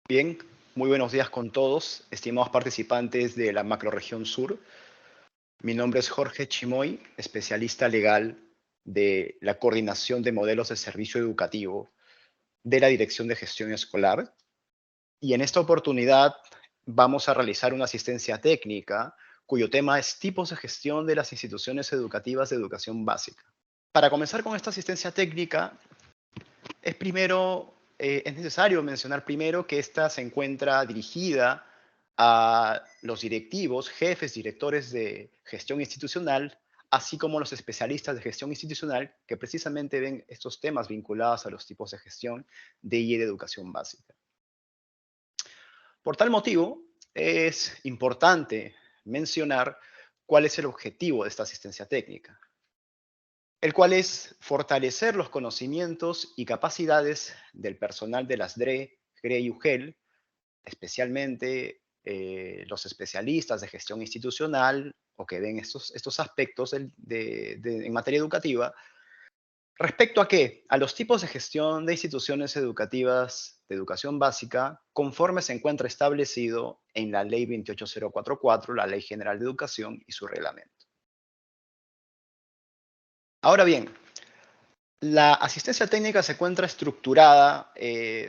Bien, muy buenos días con todos, estimados participantes de la macrorregión sur. Mi nombre es Jorge Chimoy, especialista legal de la coordinación de modelos de servicio educativo de la Dirección de Gestión Escolar. Y en esta oportunidad vamos a realizar una asistencia técnica cuyo tema es tipos de gestión de las instituciones educativas de educación básica. Para comenzar con esta asistencia técnica, es necesario mencionar primero que esta se encuentra dirigida a los directivos, jefes, directores de gestión institucional, así como los especialistas de gestión institucional que precisamente ven estos temas vinculados a los tipos de gestión de y de educación básica. Por tal motivo, es importante mencionar cuál es el objetivo de esta asistencia técnica, el cual es fortalecer los conocimientos y capacidades del personal de las DRE, GRE y UGEL, especialmente los especialistas de gestión institucional o que ven estos aspectos en materia educativa. ¿Respecto a qué? A los tipos de gestión de instituciones educativas de educación básica, conforme se encuentra establecido en la Ley 28044, la Ley General de Educación y su reglamento. Ahora bien, la asistencia técnica se encuentra estructurada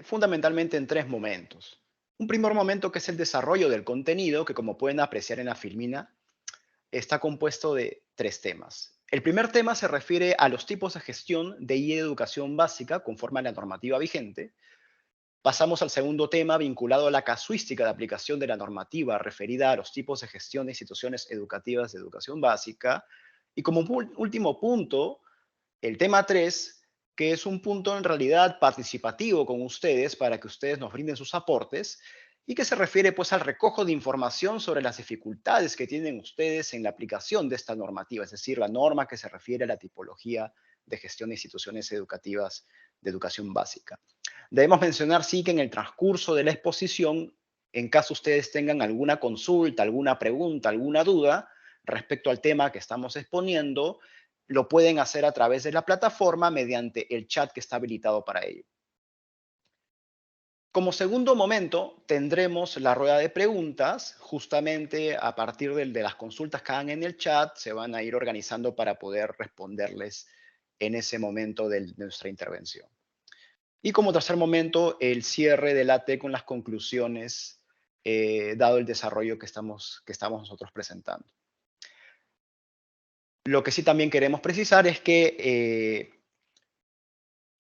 fundamentalmente en tres momentos. Un primer momento que es el desarrollo del contenido, que como pueden apreciar en la filmina, está compuesto de tres temas. El primer tema se refiere a los tipos de gestión de y educación básica conforme a la normativa vigente. Pasamos al segundo tema vinculado a la casuística de aplicación de la normativa referida a los tipos de gestión de instituciones educativas de educación básica. Y como último punto, el tema 3, que es un punto en realidad participativo con ustedes para que ustedes nos brinden sus aportes y que se refiere pues al recojo de información sobre las dificultades que tienen ustedes en la aplicación de esta normativa, es decir, la norma que se refiere a la tipología de gestión de instituciones educativas de educación básica. Debemos mencionar, sí, que en el transcurso de la exposición, en caso ustedes tengan alguna consulta, alguna pregunta, alguna duda respecto al tema que estamos exponiendo, lo pueden hacer a través de la plataforma mediante el chat que está habilitado para ello. Como segundo momento, tendremos la rueda de preguntas. Justamente a partir de las consultas que hagan en el chat, se van a ir organizando para poder responderles en ese momento de nuestra intervención. Y como tercer momento, el cierre del AT con las conclusiones, dado el desarrollo que estamos nosotros presentando. Lo que sí también queremos precisar es que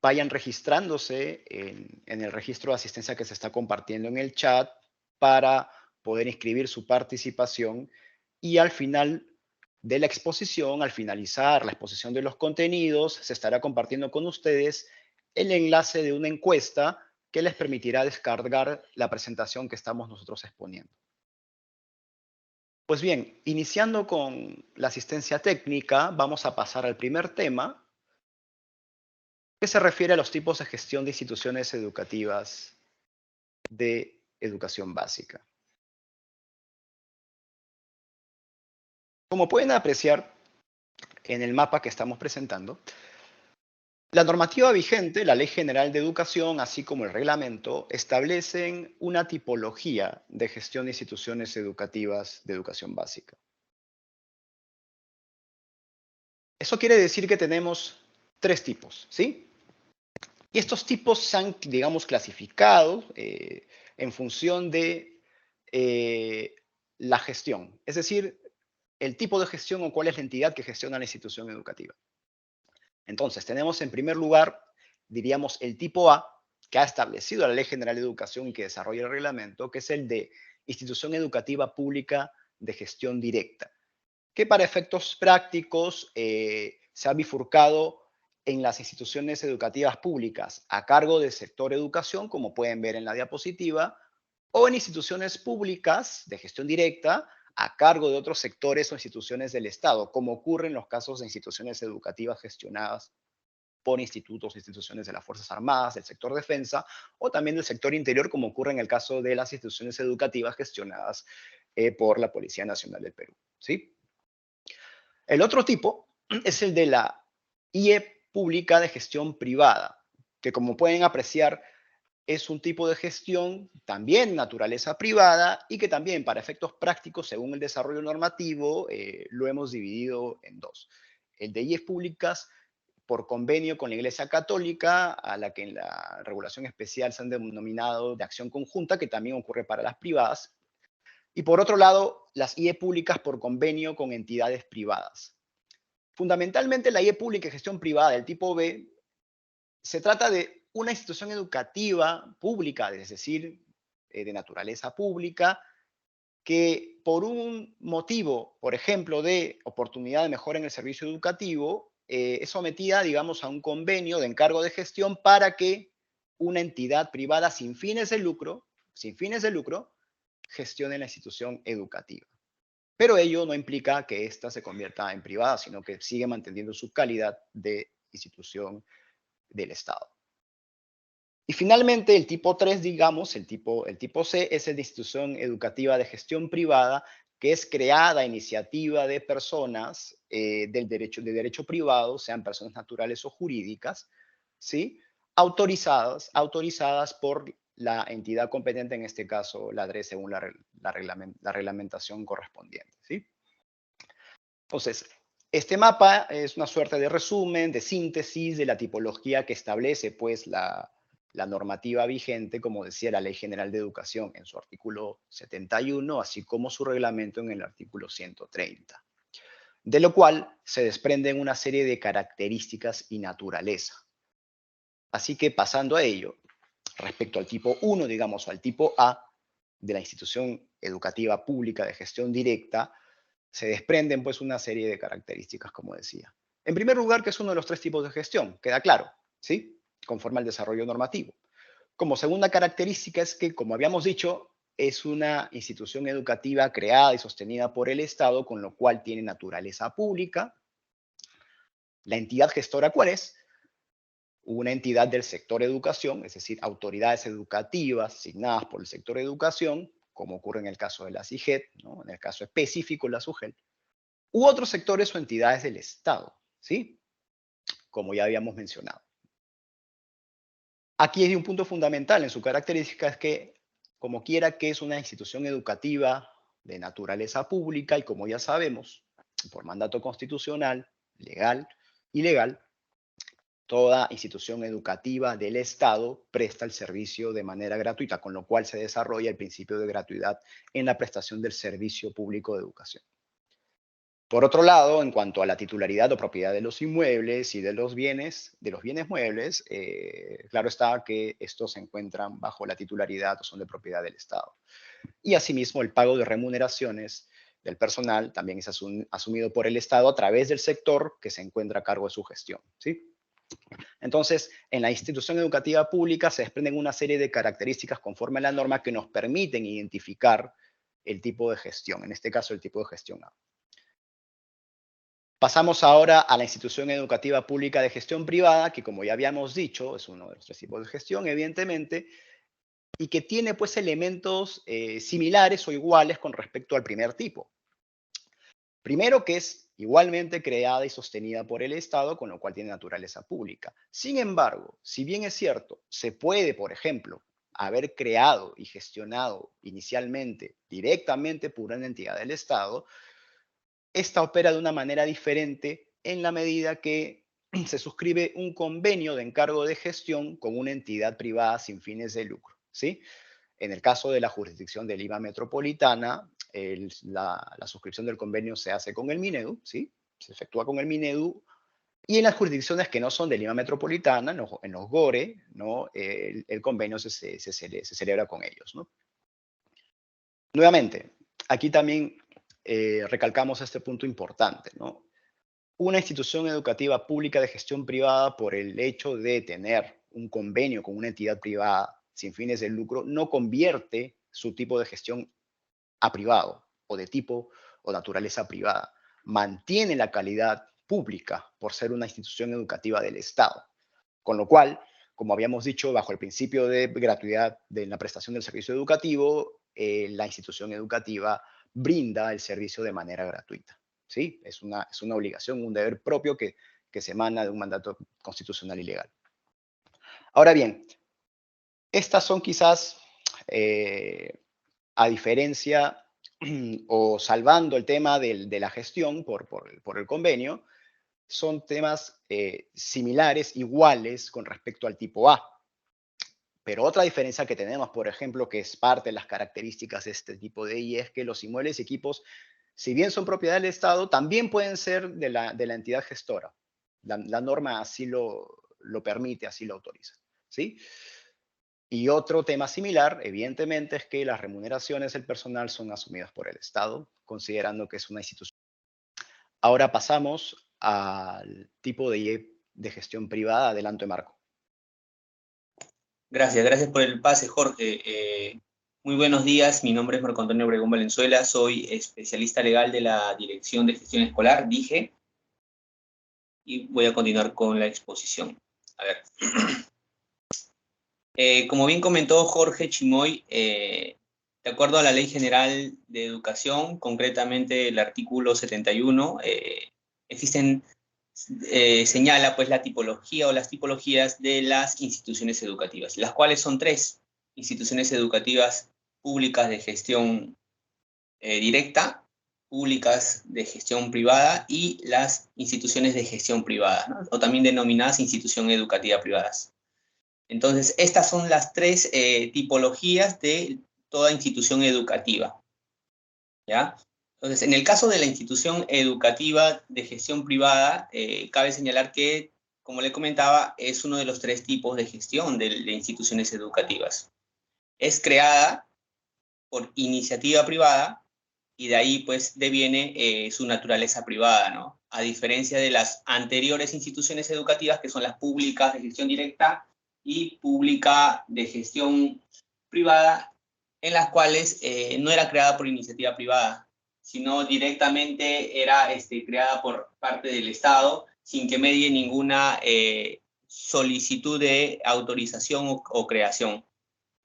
vayan registrándose en el registro de asistencia que se está compartiendo en el chat para poder inscribir su participación y al final de la exposición, al finalizar la exposición de los contenidos, se estará compartiendo con ustedes el enlace de una encuesta que les permitirá descargar la presentación que estamos nosotros exponiendo. Pues bien, iniciando con la asistencia técnica, vamos a pasar al primer tema, que se refiere a los tipos de gestión de instituciones educativas de educación básica. Como pueden apreciar en el mapa que estamos presentando, la normativa vigente, la Ley General de Educación, así como el reglamento, establecen una tipología de gestión de instituciones educativas de educación básica. Eso quiere decir que tenemos tres tipos, ¿sí? Y estos tipos se han, digamos, clasificado en función de la gestión, es decir, el tipo de gestión o cuál es la entidad que gestiona la institución educativa. Entonces, tenemos en primer lugar, diríamos, el tipo A, que ha establecido la Ley General de Educación y que desarrolla el reglamento, que es el de institución educativa pública de gestión directa, que para efectos prácticos se ha bifurcado en las instituciones educativas públicas a cargo del sector educación, como pueden ver en la diapositiva, o en instituciones públicas de gestión directa a cargo de otros sectores o instituciones del Estado, como ocurre en los casos de instituciones educativas gestionadas por institutos o instituciones de las Fuerzas Armadas, del sector defensa, o también del sector interior, como ocurre en el caso de las instituciones educativas gestionadas por la Policía Nacional del Perú. ¿Sí? El otro tipo es el de la IE pública de gestión privada, que como pueden apreciar, es un tipo de gestión también de naturaleza privada y que también para efectos prácticos, según el desarrollo normativo, lo hemos dividido en dos. El de IES públicas por convenio con la Iglesia Católica, a la que en la regulación especial se han denominado de acción conjunta, que también ocurre para las privadas. Y por otro lado, las IE públicas por convenio con entidades privadas. Fundamentalmente, la IE pública y gestión privada del tipo B se trata de una institución educativa pública, es decir, de naturaleza pública, que por un motivo, por ejemplo, de oportunidad de mejora en el servicio educativo, es sometida, digamos, a un convenio de encargo de gestión para que una entidad privada sin fines de lucro, gestione la institución educativa. Pero ello no implica que ésta se convierta en privada, sino que sigue manteniendo su calidad de institución del Estado. Y finalmente, el tipo 3, digamos, el tipo C, es el de institución educativa de gestión privada, que es creada a iniciativa de personas de derecho privado, sean personas naturales o jurídicas, ¿sí? Autorizadas por la entidad competente, en este caso la DRE, según la reglamentación correspondiente, ¿sí? Entonces, este mapa es una suerte de resumen, de síntesis de la tipología que establece pues la normativa vigente, como decía la Ley General de Educación en su artículo 71, así como su reglamento en el artículo 130, de lo cual se desprenden una serie de características y naturaleza. Así que pasando a ello, respecto al tipo 1, digamos, o al tipo A de la institución educativa pública de gestión directa, se desprenden pues una serie de características, como decía. En primer lugar, que es uno de los tres tipos de gestión, queda claro, ¿sí? Conforme al desarrollo normativo. Como segunda característica es que, como habíamos dicho, es una institución educativa creada y sostenida por el Estado, con lo cual tiene naturaleza pública. La entidad gestora, ¿cuál es? Una entidad del sector educación, es decir, autoridades educativas asignadas por el sector educación, como ocurre en el caso de la CIGED, ¿no? En el caso específico, la SUGEL, u otros sectores o entidades del Estado, ¿sí? Como ya habíamos mencionado. Aquí hay un punto fundamental en su característica, es que, como quiera que es una institución educativa de naturaleza pública, y como ya sabemos, por mandato constitucional, legal y legal, toda institución educativa del Estado presta el servicio de manera gratuita, con lo cual se desarrolla el principio de gratuidad en la prestación del servicio público de educación. Por otro lado, en cuanto a la titularidad o propiedad de los inmuebles y de los bienes muebles, claro está que estos se encuentran bajo la titularidad o son de propiedad del Estado. Y asimismo, el pago de remuneraciones del personal también es asumido por el Estado a través del sector que se encuentra a cargo de su gestión, ¿sí? Entonces, en la institución educativa pública se desprenden una serie de características conforme a la norma que nos permiten identificar el tipo de gestión, en este caso el tipo de gestión A. Pasamos ahora a la institución educativa pública de gestión privada, que como ya habíamos dicho, es uno de los tres tipos de gestión, evidentemente, y que tiene pues elementos similares o iguales con respecto al primer tipo. Primero, que es igualmente creada y sostenida por el Estado, con lo cual tiene naturaleza pública. Sin embargo, si bien es cierto, se puede, por ejemplo, haber creado y gestionado inicialmente directamente por una entidad del Estado, esta opera de una manera diferente en la medida que se suscribe un convenio de encargo de gestión con una entidad privada sin fines de lucro, ¿sí? En el caso de la jurisdicción de Lima Metropolitana, la suscripción del convenio se hace con el Minedu, ¿sí? Se efectúa con el Minedu. Y en las jurisdicciones que no son de Lima Metropolitana, en los GORE, ¿no? El convenio se celebra con ellos, ¿no? Nuevamente, aquí también recalcamos este punto importante, ¿no? Una institución educativa pública de gestión privada, por el hecho de tener un convenio con una entidad privada sin fines de lucro, no convierte su tipo de gestión a privado o de tipo o naturaleza privada. Mantiene la calidad pública por ser una institución educativa del Estado. Con lo cual, como habíamos dicho, bajo el principio de gratuidad de la prestación del servicio educativo, la institución educativa brinda el servicio de manera gratuita. ¿Sí? Es una obligación, un deber propio que se emana de un mandato constitucional y legal. Ahora bien, Estas son quizás, a diferencia o salvando el tema de la gestión por el convenio, son temas similares, iguales con respecto al tipo A. Pero otra diferencia que tenemos, por ejemplo, que es parte de las características de este tipo de I, es que los inmuebles y equipos, si bien son propiedad del Estado, también pueden ser de la entidad gestora. La norma así lo permite, así lo autoriza. ¿Sí? Y otro tema similar, evidentemente, es que las remuneraciones del personal son asumidas por el Estado, considerando que es una institución. Ahora pasamos al tipo de gestión privada. Adelante, Marco. Gracias por el pase, Jorge. Muy buenos días, mi nombre es Marco Antonio Obregón Valenzuela, soy especialista legal de la Dirección de Gestión Escolar, DIGE, y voy a continuar con la exposición. A ver. Como bien comentó Jorge Chimoy, de acuerdo a la Ley General de Educación, concretamente el artículo 71, señala pues la tipología o las tipologías de las instituciones educativas, las cuales son tres: instituciones educativas públicas de gestión directa, públicas de gestión privada y las instituciones de gestión privada, ¿no? O también denominadas institución educativa privadas. Entonces, estas son las tres tipologías de toda institución educativa, ¿ya? Entonces, en el caso de la institución educativa de gestión privada, cabe señalar que, como le comentaba, es uno de los tres tipos de gestión de instituciones educativas. Es creada por iniciativa privada y de ahí, pues, deviene su naturaleza privada, ¿no? A diferencia de las anteriores instituciones educativas, que son las públicas de gestión directa y pública de gestión privada, en las cuales no era creada por iniciativa privada, sino directamente era creada por parte del Estado, sin que medie ninguna solicitud de autorización o creación.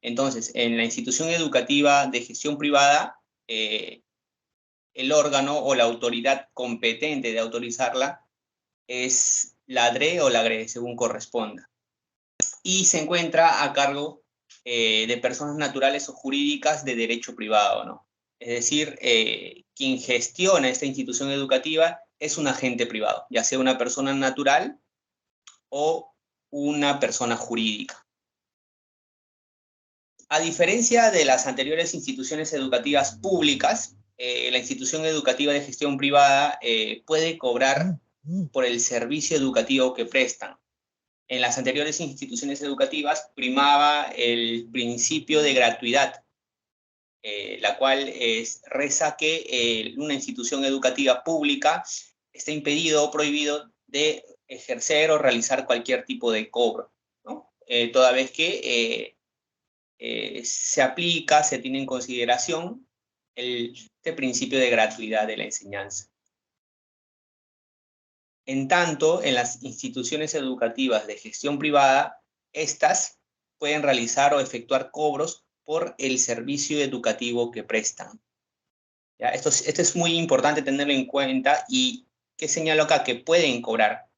Entonces, en la institución educativa de gestión privada, el órgano o la autoridad competente de autorizarla es la DRE o la GRE, según corresponda. Y se encuentra a cargo de personas naturales o jurídicas de derecho privado, ¿no? Es decir, quien gestiona esta institución educativa es un agente privado, ya sea una persona natural o una persona jurídica. A diferencia de las anteriores instituciones educativas públicas, la institución educativa de gestión privada puede cobrar por el servicio educativo que prestan. En las anteriores instituciones educativas primaba el principio de gratuidad, la cual reza que una institución educativa pública está impedido o prohibido de ejercer o realizar cualquier tipo de cobro, ¿no? Toda vez que se aplica, se tiene en consideración este principio de gratuidad de la enseñanza. En tanto, en las instituciones educativas de gestión privada, estas pueden realizar o efectuar cobros por el servicio educativo que prestan. ¿Ya? Esto es muy importante tenerlo en cuenta. ¿Y qué señalo acá? Que pueden cobrar.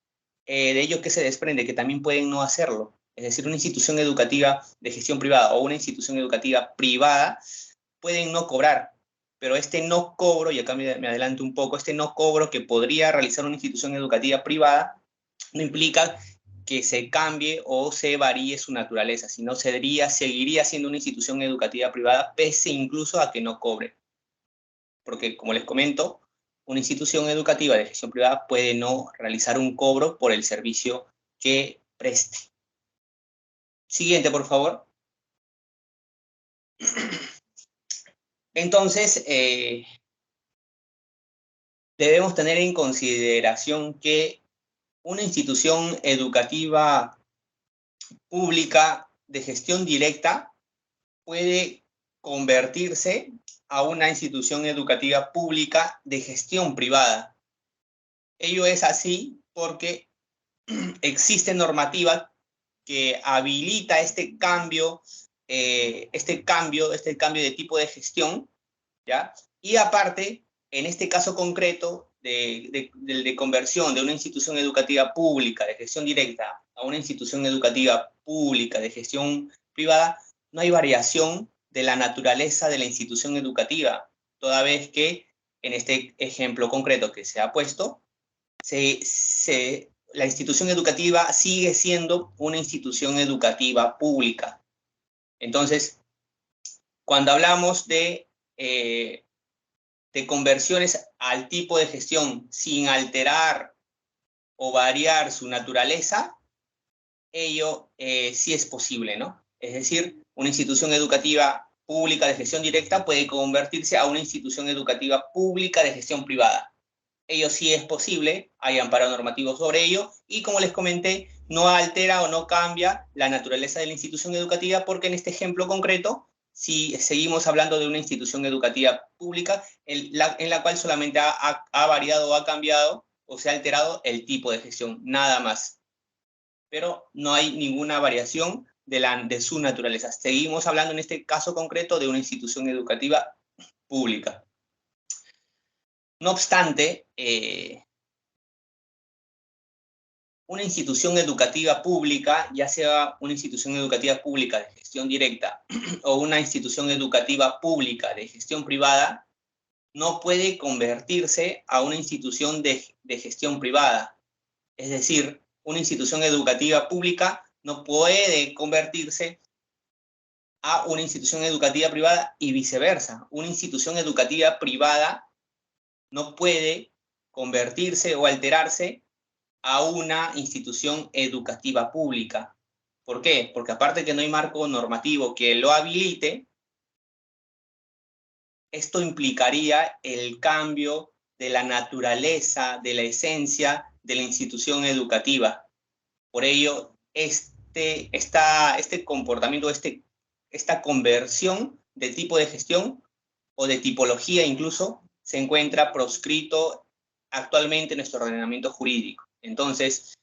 De ello, ¿qué se desprende? Que también pueden no hacerlo. Es decir, una institución educativa de gestión privada o una institución educativa privada pueden no cobrar, pero este no cobro, y acá me adelanto un poco, este no cobro que podría realizar una institución educativa privada no implica que se cambie o se varíe su naturaleza, sino seguiría siendo una institución educativa privada, pese incluso a que no cobre. Porque, como les comento, una institución educativa de gestión privada puede no realizar un cobro por el servicio que preste. Siguiente, por favor. Entonces, debemos tener en consideración que una institución educativa pública de gestión directa puede convertirse a una institución educativa pública de gestión privada. Ello es así porque existe normativa que habilita este cambio de tipo de gestión, ¿ya? Y aparte, en este caso concreto de conversión de una institución educativa pública de gestión directa a una institución educativa pública de gestión privada, no hay variación de la naturaleza de la institución educativa, toda vez que en este ejemplo concreto que se ha puesto, la institución educativa sigue siendo una institución educativa pública. Entonces, cuando hablamos de conversiones al tipo de gestión sin alterar o variar su naturaleza, ello sí es posible, ¿no? Es decir, una institución educativa pública de gestión directa puede convertirse a una institución educativa pública de gestión privada. Ello sí es posible, hay amparo normativo sobre ello, y como les comenté, no altera o no cambia la naturaleza de la institución educativa, porque en este ejemplo concreto, si seguimos hablando de una institución educativa pública, en la cual solamente ha variado o ha cambiado o se ha alterado el tipo de gestión, nada más. Pero no hay ninguna variación de su naturaleza. Seguimos hablando en este caso concreto de una institución educativa pública. No obstante, una institución educativa pública, ya sea una institución educativa pública de gestión directa o una institución educativa pública de gestión privada, no puede convertirse a una institución de gestión privada. Es decir, una institución educativa pública no puede convertirse a una institución educativa privada y viceversa. Una institución educativa privada no puede convertirse o alterarse a una institución educativa pública. ¿Por qué? Porque aparte que no hay marco normativo que lo habilite, esto implicaría el cambio de la naturaleza, de la esencia de la institución educativa. Por ello, este comportamiento, esta conversión de tipo de gestión o de tipología incluso, se encuentra proscrito actualmente en nuestro ordenamiento jurídico. Entonces,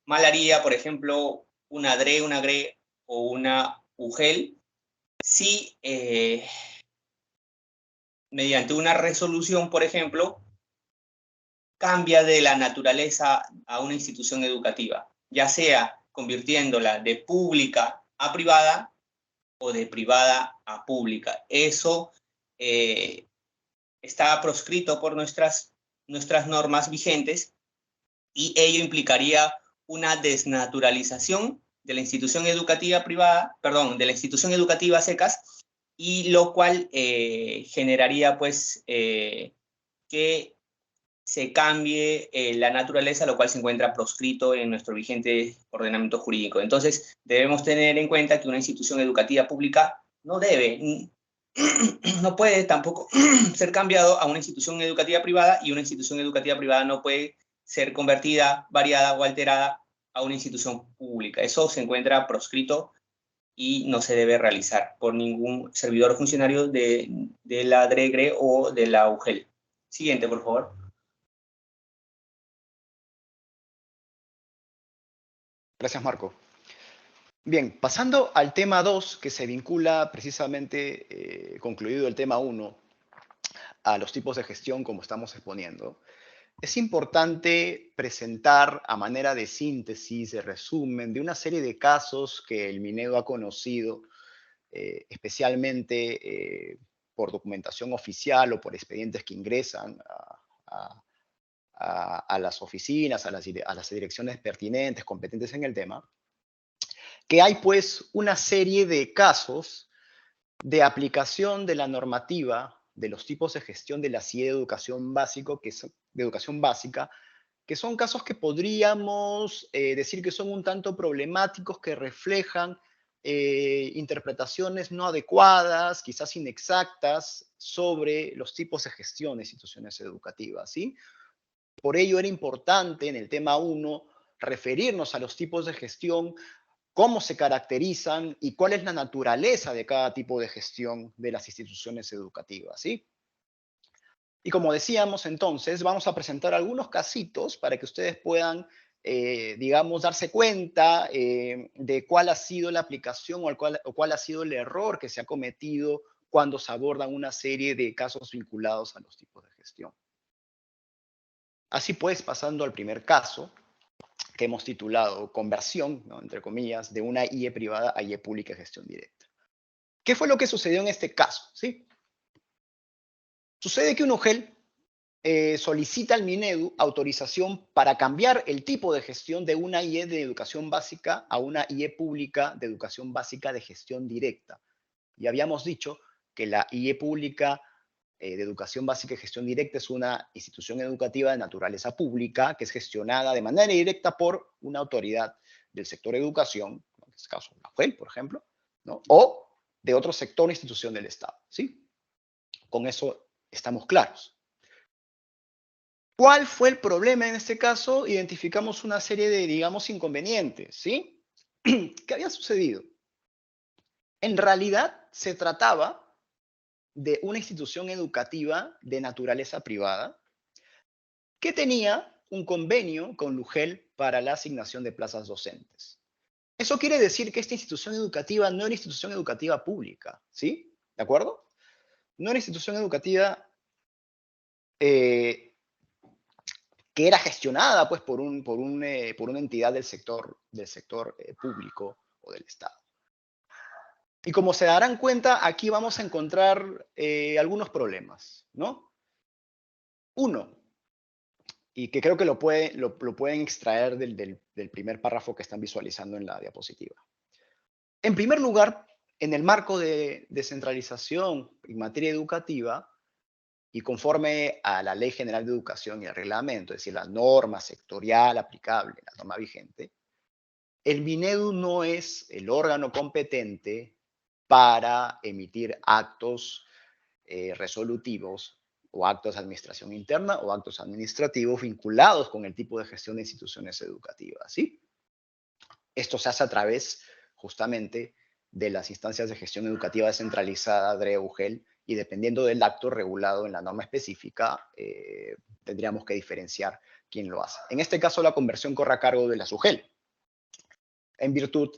mal haría, por ejemplo, una DRE, una GRE o una UGEL si mediante una resolución, por ejemplo, cambia de la naturaleza a una institución educativa, ya sea convirtiéndola de pública a privada o de privada a pública. Eso está proscrito por nuestras normas vigentes, y ello implicaría una desnaturalización de la institución educativa privada, perdón, de la institución educativa a secas, y lo cual generaría pues que se cambie la naturaleza, lo cual se encuentra proscrito en nuestro vigente ordenamiento jurídico. Entonces, debemos tener en cuenta que una institución educativa pública no debe, no puede tampoco ser cambiado a una institución educativa privada, y una institución educativa privada no puede ser convertida, variada o alterada a una institución pública. Eso se encuentra proscrito y no se debe realizar por ningún servidor o funcionario de la DREGRE o de la UGEL. Siguiente, por favor. Gracias, Marco. Bien, pasando al tema 2, que se vincula precisamente, concluido el tema 1, a los tipos de gestión como estamos exponiendo, es importante presentar a manera de síntesis, de resumen, de una serie de casos que el Minedo ha conocido, especialmente por documentación oficial o por expedientes que ingresan a las oficinas, a las direcciones pertinentes, competentes en el tema, que hay pues una serie de casos de aplicación de la normativa de los tipos de gestión de la CIE de educación, básica, que son casos que podríamos decir que son un tanto problemáticos, que reflejan interpretaciones no adecuadas, quizás inexactas, sobre los tipos de gestión de instituciones educativas, ¿sí? Por ello era importante en el tema 1 referirnos a los tipos de gestión, cómo se caracterizan y cuál es la naturaleza de cada tipo de gestión de las instituciones educativas, ¿sí? Y como decíamos entonces, vamos a presentar algunos casitos para que ustedes puedan, digamos, darse cuenta de cuál ha sido la aplicación o cuál ha sido el error que se ha cometido cuando se abordan una serie de casos vinculados a los tipos de gestión. Así pues, pasando al primer caso, que hemos titulado conversión, ¿no?, entre comillas, de una IE privada a IE pública de gestión directa. ¿Qué fue lo que sucedió en este caso? ¿Sí? Sucede que un UGEL solicita al Minedu autorización para cambiar el tipo de gestión de una IE de educación básica a una IE pública de educación básica de gestión directa. Y habíamos dicho que la IE pública de educación básica y gestión directa es una institución educativa de naturaleza pública que es gestionada de manera directa por una autoridad del sector educación, en este caso la UGEL, por ejemplo, ¿no?, o de otro sector o institución del Estado. ¿Sí? Con eso estamos claros. ¿Cuál fue el problema en este caso? Identificamos una serie de, digamos, inconvenientes, ¿sí? ¿Qué había sucedido? En realidad se trataba de una institución educativa de naturaleza privada que tenía un convenio con Lugel para la asignación de plazas docentes. Eso quiere decir que esta institución educativa no era institución educativa pública, ¿sí? ¿De acuerdo? No era institución educativa que era gestionada pues, por una entidad del sector público o del Estado. Y como se darán cuenta, aquí vamos a encontrar algunos problemas, ¿no? Uno, y que creo que lo pueden extraer del primer párrafo que están visualizando en la diapositiva. En primer lugar, en el marco de descentralización en materia educativa, y conforme a la Ley General de Educación y el reglamento, es decir, la norma sectorial aplicable, la norma vigente, el Minedu no es el órgano competente para emitir actos resolutivos o actos de administración interna o actos administrativos vinculados con el tipo de gestión de instituciones educativas, ¿sí? Esto se hace a través, justamente, de las instancias de gestión educativa descentralizada, DRE, UGEL, y dependiendo del acto regulado en la norma específica, tendríamos que diferenciar quién lo hace. En este caso, la conversión corre a cargo de la SUGEL, en virtud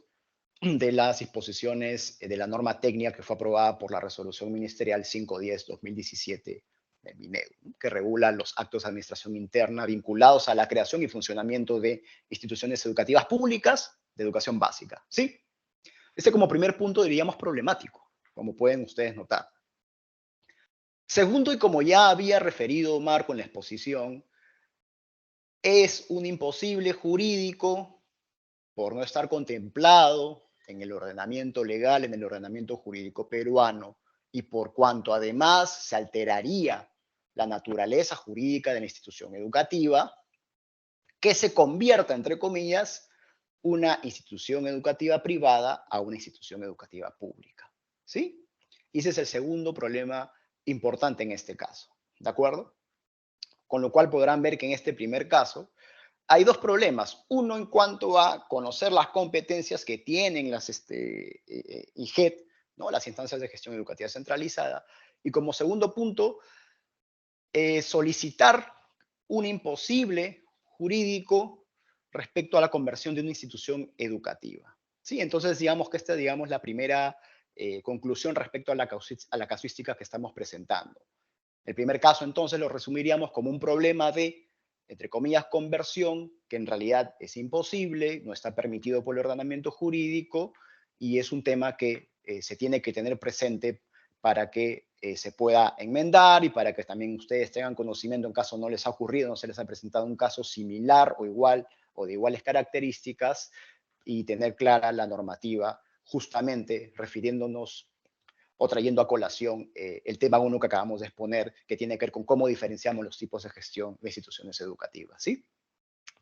de las disposiciones de la norma técnica que fue aprobada por la Resolución Ministerial 510-2017 del Minedu, que regula los actos de administración interna vinculados a la creación y funcionamiento de instituciones educativas públicas de educación básica, ¿sí? Este como primer punto diríamos problemático, como pueden ustedes notar. Segundo, y como ya había referido Marco en la exposición, es un imposible jurídico por no estar contemplado en el ordenamiento legal, en el ordenamiento jurídico peruano, y por cuanto además se alteraría la naturaleza jurídica de la institución educativa, que se convierta, entre comillas, una institución educativa privada a una institución educativa pública, ¿sí? Y ese es el segundo problema importante en este caso, ¿de acuerdo? Con lo cual podrán ver que en este primer caso hay dos problemas. Uno en cuanto a conocer las competencias que tienen las IGET, ¿no?, las instancias de gestión educativa centralizada. Y como segundo punto, solicitar un imposible jurídico respecto a la conversión de una institución educativa. ¿Sí? Entonces, digamos que esta es la primera conclusión respecto a la casuística que estamos presentando. El primer caso, entonces, lo resumiríamos como un problema de, entre comillas, conversión, que en realidad es imposible, no está permitido por el ordenamiento jurídico, y es un tema que se tiene que tener presente para que se pueda enmendar y para que también ustedes tengan conocimiento en caso no les ha ocurrido, no se les ha presentado un caso similar o igual o de iguales características, y tener clara la normativa, justamente refiriéndonos o trayendo a colación el tema 1 que acabamos de exponer, que tiene que ver con cómo diferenciamos los tipos de gestión de instituciones educativas, ¿sí?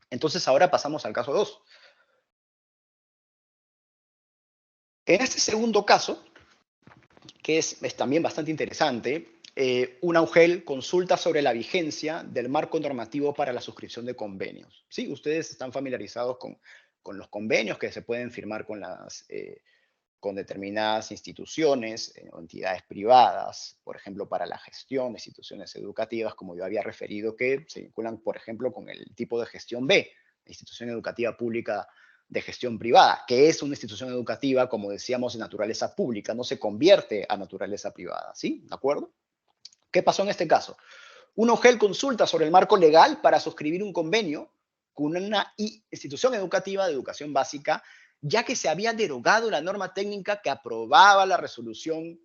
Entonces, ahora pasamos al caso 2. En este segundo caso, que es también bastante interesante, una UGEL consulta sobre la vigencia del marco normativo para la suscripción de convenios. ¿Sí? Ustedes están familiarizados con los convenios que se pueden firmar con determinadas instituciones o entidades privadas, por ejemplo, para la gestión de instituciones educativas, como yo había referido, que se vinculan, por ejemplo, con el tipo de gestión B, institución educativa pública de gestión privada, que es una institución educativa, como decíamos, de naturaleza pública, no se convierte a naturaleza privada, ¿sí? ¿De acuerdo? ¿Qué pasó en este caso? Una UGEL consulta sobre el marco legal para suscribir un convenio con una institución educativa de educación básica, ya que se había derogado la norma técnica que aprobó la resolución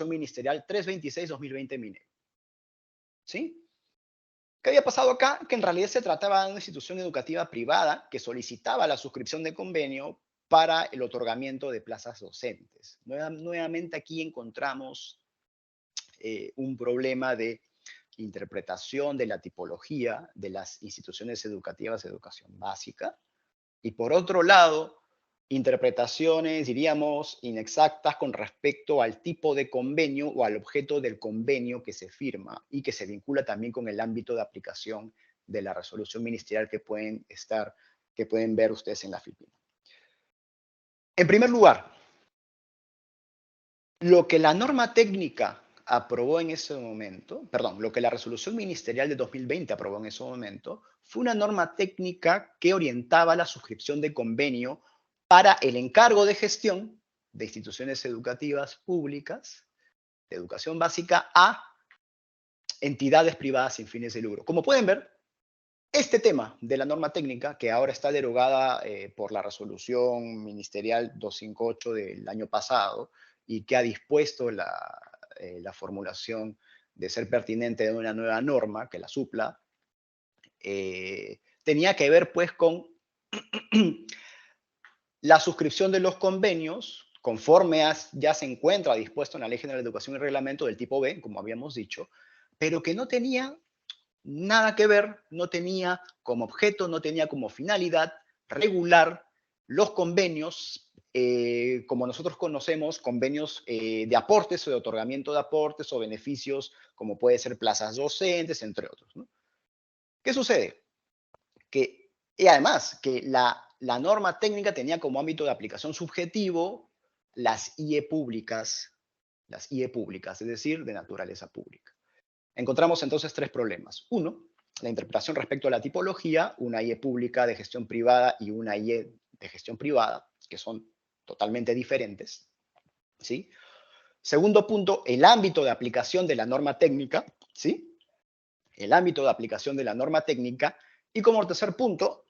ministerial 326-2020 Mineros. ¿Sí? ¿Qué había pasado acá? Que en realidad se trataba de una institución educativa privada que solicitaba la suscripción de convenio para el otorgamiento de plazas docentes. Nuevamente aquí encontramos un problema de interpretación de la tipología de las instituciones educativas de educación básica. Y por otro lado, interpretaciones, diríamos, inexactas con respecto al tipo de convenio o al objeto del convenio que se firma y que se vincula también con el ámbito de aplicación de la resolución ministerial que pueden ver ustedes en la filmina. En primer lugar, lo que la norma técnica aprobó en ese momento, perdón, lo que la resolución ministerial de 2020 aprobó en ese momento, fue una norma técnica que orientaba la suscripción de convenio para el encargo de gestión de instituciones educativas públicas de educación básica a entidades privadas sin fines de lucro. Como pueden ver, este tema de la norma técnica, que ahora está derogada por la resolución ministerial 258 del año pasado y que ha dispuesto la formulación de ser pertinente de una nueva norma que la supla, tenía que ver pues con la suscripción de los convenios conforme ya se encuentra dispuesto en la Ley General de Educación y Reglamento del tipo B, como habíamos dicho, pero que no tenía nada que ver, no tenía como objeto, no tenía como finalidad regular los convenios, como nosotros conocemos, convenios de aportes o de otorgamiento de aportes o beneficios, como puede ser plazas docentes, entre otros, ¿no? ¿Qué sucede? Y además, que la norma técnica tenía como ámbito de aplicación subjetivo las IE públicas, es decir, de naturaleza pública. Encontramos entonces tres problemas. Uno, la interpretación respecto a la tipología, una IE pública de gestión privada y una IE de gestión privada, que son totalmente diferentes. ¿Sí? Segundo punto, el ámbito de aplicación de la norma técnica. ¿Sí? El ámbito de aplicación de la norma técnica. Y como tercer punto,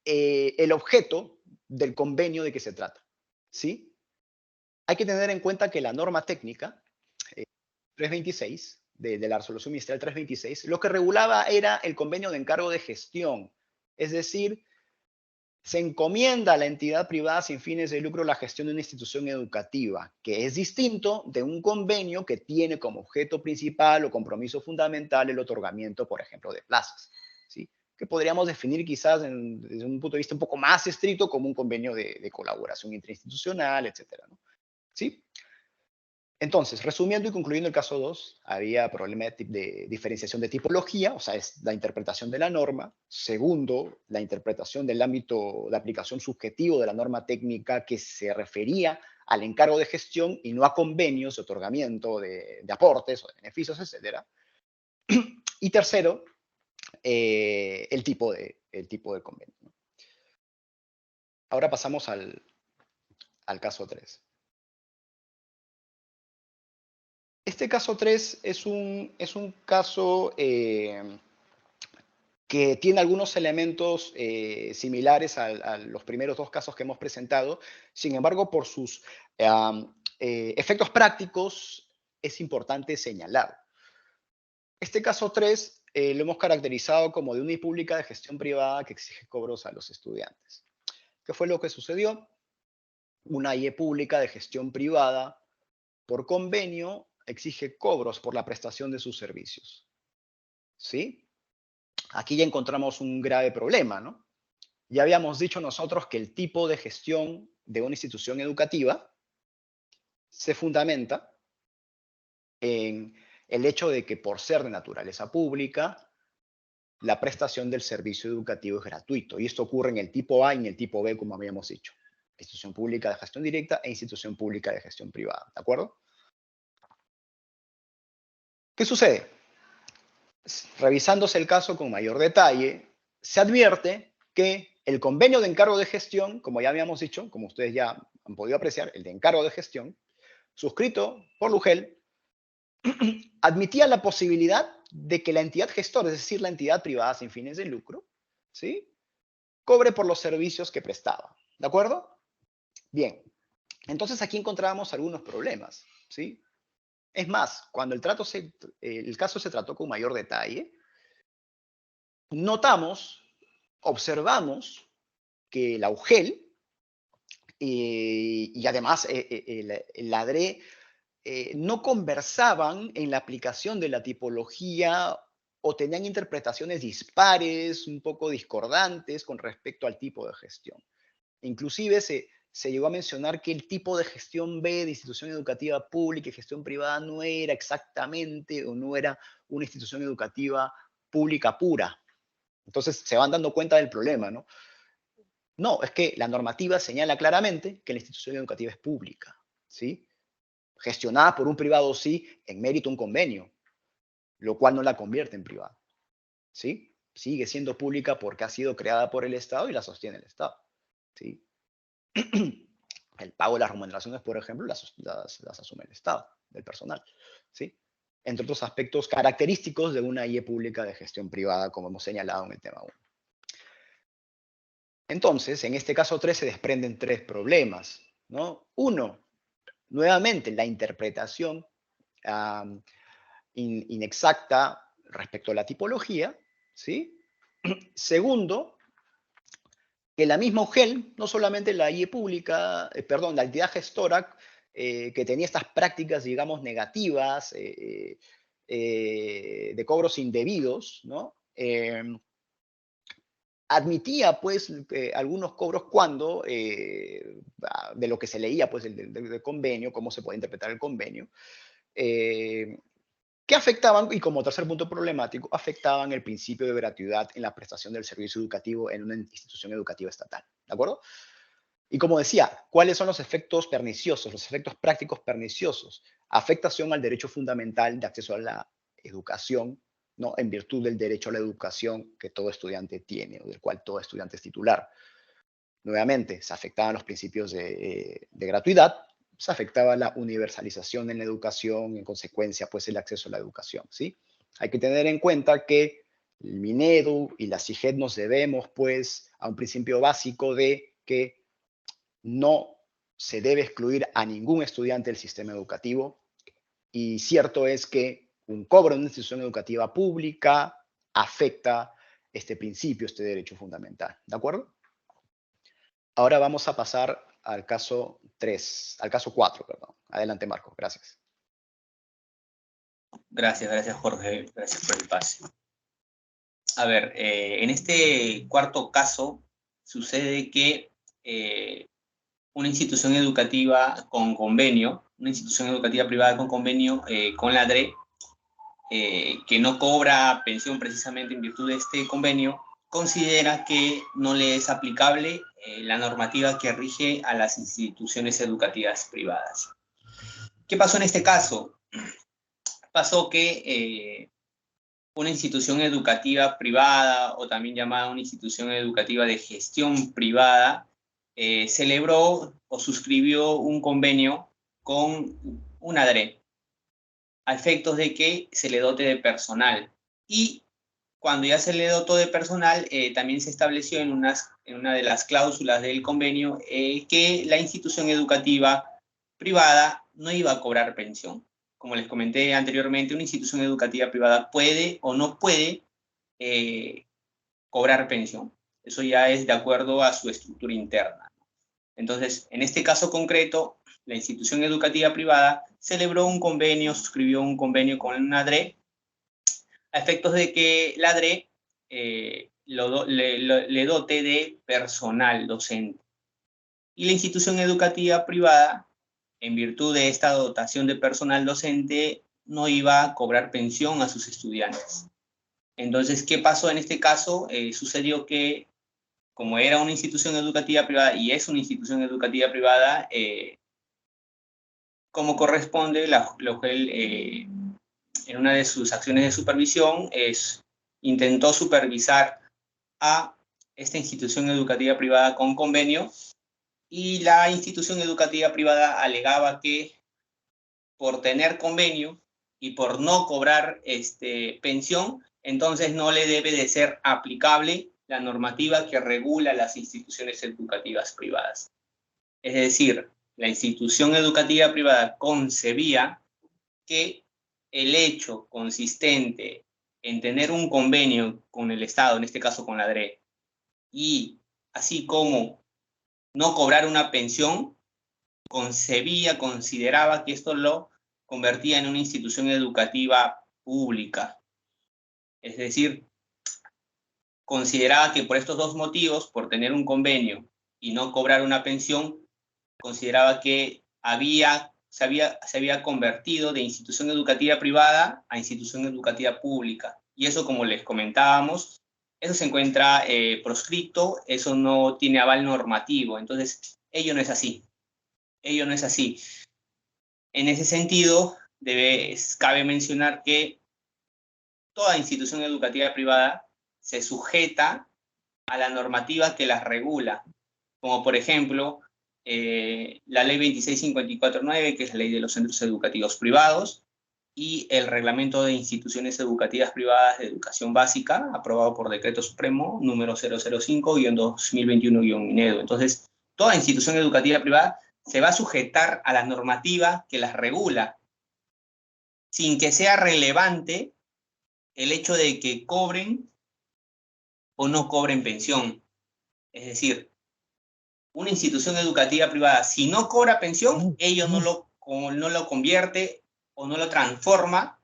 el objeto del convenio de que se trata. ¿Sí? Hay que tener en cuenta que la norma técnica 326, de la resolución ministerial 326, lo que regulaba era el convenio de encargo de gestión. Es decir, se encomienda a la entidad privada sin fines de lucro la gestión de una institución educativa, que es distinto de un convenio que tiene como objeto principal o compromiso fundamental el otorgamiento, por ejemplo, de plazas. ¿Sí? Que podríamos definir quizás desde un punto de vista un poco más estricto como un convenio de colaboración interinstitucional, etcétera, ¿no? ¿Sí? Entonces, resumiendo y concluyendo el caso 2, había problema de diferenciación de tipología, o sea, es la interpretación de la norma. Segundo, la interpretación del ámbito de aplicación subjetivo de la norma técnica que se refería al encargo de gestión y no a convenios de otorgamiento de aportes o de beneficios, etc. Y tercero, el tipo de convenio. Ahora pasamos al caso 3. Este caso 3 es un caso que tiene algunos elementos similares a los primeros dos casos que hemos presentado. Sin embargo, por sus efectos prácticos, es importante señalar. Este caso 3 lo hemos caracterizado como de una pública de gestión privada que exige cobros a los estudiantes. ¿Qué fue lo que sucedió? Una IE pública de gestión privada, por convenio, exige cobros por la prestación de sus servicios. ¿Sí? Aquí ya encontramos un grave problema, ¿no? Ya habíamos dicho nosotros que el tipo de gestión de una institución educativa se fundamenta en el hecho de que por ser de naturaleza pública, la prestación del servicio educativo es gratuito. Y esto ocurre en el tipo A y en el tipo B, como habíamos dicho. Institución pública de gestión directa e institución pública de gestión privada. ¿De acuerdo? ¿Qué sucede? Revisándose el caso con mayor detalle, se advierte que el convenio de encargo de gestión, como ya habíamos dicho, como ustedes ya han podido apreciar, el de encargo de gestión, suscrito por Lugel, admitía la posibilidad de que la entidad gestora, es decir, la entidad privada sin fines de lucro, ¿sí?, cobre por los servicios que prestaba. ¿De acuerdo? Bien. Entonces aquí encontrábamos algunos problemas, ¿sí? Es más, cuando el caso se trató con mayor detalle, observamos que la UGEL y además el ADRE no conversaban en la aplicación de la tipología o tenían interpretaciones dispares, un poco discordantes con respecto al tipo de gestión. Inclusive se llegó a mencionar que el tipo de gestión B de institución educativa pública y gestión privada no era exactamente o no era una institución educativa pública pura. Entonces se van dando cuenta del problema, ¿no? No, es que la normativa señala claramente que la institución educativa es pública, ¿sí? Gestionada por un privado, sí, en mérito a un convenio, lo cual no la convierte en privada, ¿sí? Sigue siendo pública porque ha sido creada por el Estado y la sostiene el Estado, ¿sí? El pago de las remuneraciones, por ejemplo, las asume el Estado, del personal, ¿sí? Entre otros aspectos característicos de una IE pública de gestión privada, como hemos señalado en el tema 1. Entonces, en este caso 3 se desprenden 3 problemas, ¿no? Uno, nuevamente, la interpretación inexacta respecto a la tipología, ¿sí? Segundo, que la misma UGEL, no solamente la IE pública, la entidad gestora, que tenía estas prácticas, digamos, negativas, de cobros indebidos, ¿no? Admitía, pues, algunos cobros cuando, de lo que se leía, pues, del convenio, cómo se puede interpretar el convenio, que afectaban, y como tercer punto problemático, afectaban el principio de gratuidad en la prestación del servicio educativo en una institución educativa estatal. ¿De acuerdo? Y como decía, ¿cuáles son los efectos perniciosos, los efectos prácticos perniciosos? Afectación al derecho fundamental de acceso a la educación, ¿no?, en virtud del derecho a la educación que todo estudiante tiene, o del cual todo estudiante es titular. Nuevamente, se afectaban los principios de gratuidad, se afectaba la universalización en la educación, en consecuencia, pues, el acceso a la educación, ¿sí? Hay que tener en cuenta que el Minedu y la CIGED nos debemos, pues, a un principio básico de que no se debe excluir a ningún estudiante del sistema educativo, y cierto es que un cobro en una institución educativa pública afecta este principio, este derecho fundamental. ¿De acuerdo? Ahora vamos a pasar al caso 4, perdón. Adelante, Marco. Gracias. Gracias, Jorge. Gracias por el pase. A ver, en este cuarto caso sucede que una institución educativa con convenio, una institución educativa privada con convenio con la ADRE, que no cobra pensión precisamente en virtud de este convenio, considera que no le es aplicable la normativa que rige a las instituciones educativas privadas. ¿Qué pasó en este caso? Pasó que una institución educativa privada, o también llamada una institución educativa de gestión privada, celebró o suscribió un convenio con una ADRE a efectos de que se le dote de personal. Y cuando ya se le dotó de personal, también se estableció en una de las cláusulas del convenio que la institución educativa privada no iba a cobrar pensión. Como les comenté anteriormente, una institución educativa privada puede o no puede cobrar pensión. Eso ya es de acuerdo a su estructura interna. Entonces, en este caso concreto, la institución educativa privada celebró un convenio, suscribió un convenio con una ADRE, a efectos de que la ADRE le dote de personal docente. Y la institución educativa privada, en virtud de esta dotación de personal docente, no iba a cobrar pensión a sus estudiantes. Entonces, ¿qué pasó en este caso? Sucedió que, como era una institución educativa privada y es una institución educativa privada, como corresponde, la UGEL, en una de sus acciones de supervisión, intentó supervisar a esta institución educativa privada con convenio, y la institución educativa privada alegaba que por tener convenio y por no cobrar pensión, entonces no le debe de ser aplicable la normativa que regula las instituciones educativas privadas. Es decir, la institución educativa privada concebía que el hecho consistente en tener un convenio con el Estado, en este caso con la DRE, y así como no cobrar una pensión, consideraba que esto lo convertía en una institución educativa pública. Es decir, consideraba que por estos dos motivos, por tener un convenio y no cobrar una pensión, consideraba que se había convertido de institución educativa privada a institución educativa pública. Y eso, como les comentábamos, eso se encuentra proscrito, eso no tiene aval normativo. Entonces, ello no es así. Ello no es así. En ese sentido, cabe mencionar que toda institución educativa privada se sujeta a la normativa que las regula, como por ejemplo la ley 26549, que es la ley de los centros educativos privados, y el reglamento de instituciones educativas privadas de educación básica, aprobado por decreto supremo número 005-2021-MINEDO. Entonces, toda institución educativa privada se va a sujetar a la normativa que las regula, sin que sea relevante el hecho de que cobren o no cobren pensión. Es decir, una institución educativa privada, si no cobra pensión, ello no lo convierte o no lo transforma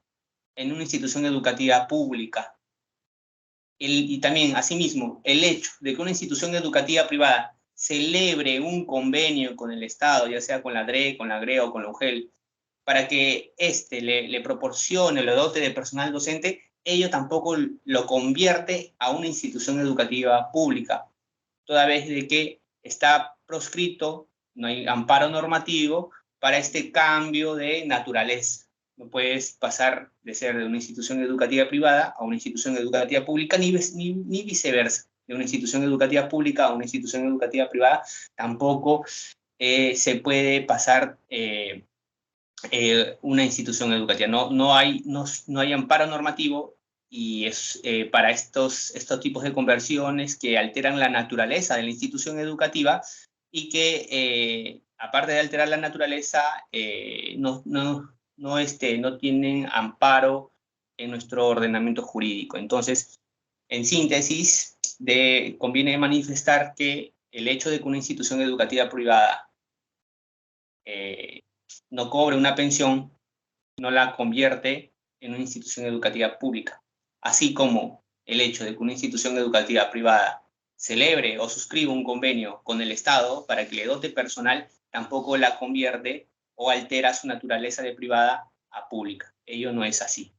en una institución educativa pública. Y también, asimismo, el hecho de que una institución educativa privada celebre un convenio con el Estado, ya sea con la DRE, con la GRE o con la UGEL, para que le proporcione, le dote de personal docente, ello tampoco lo convierte a una institución educativa pública, toda vez de que está proscrito, no hay amparo normativo para este cambio de naturaleza. No puedes pasar de ser de una institución educativa privada a una institución educativa pública, ni viceversa. De una institución educativa pública a una institución educativa privada tampoco se puede pasar una institución educativa. No hay amparo normativo y es para estos tipos de conversiones que alteran la naturaleza de la institución educativa y que, aparte de alterar la naturaleza, no tienen amparo en nuestro ordenamiento jurídico. Entonces, en síntesis, conviene manifestar que el hecho de que una institución educativa privada no cobre una pensión no la convierte en una institución educativa pública, así como el hecho de que una institución educativa privada celebre o suscriba un convenio con el Estado para que le dote personal, tampoco la convierte o altera su naturaleza de privada a pública. Ello no es así.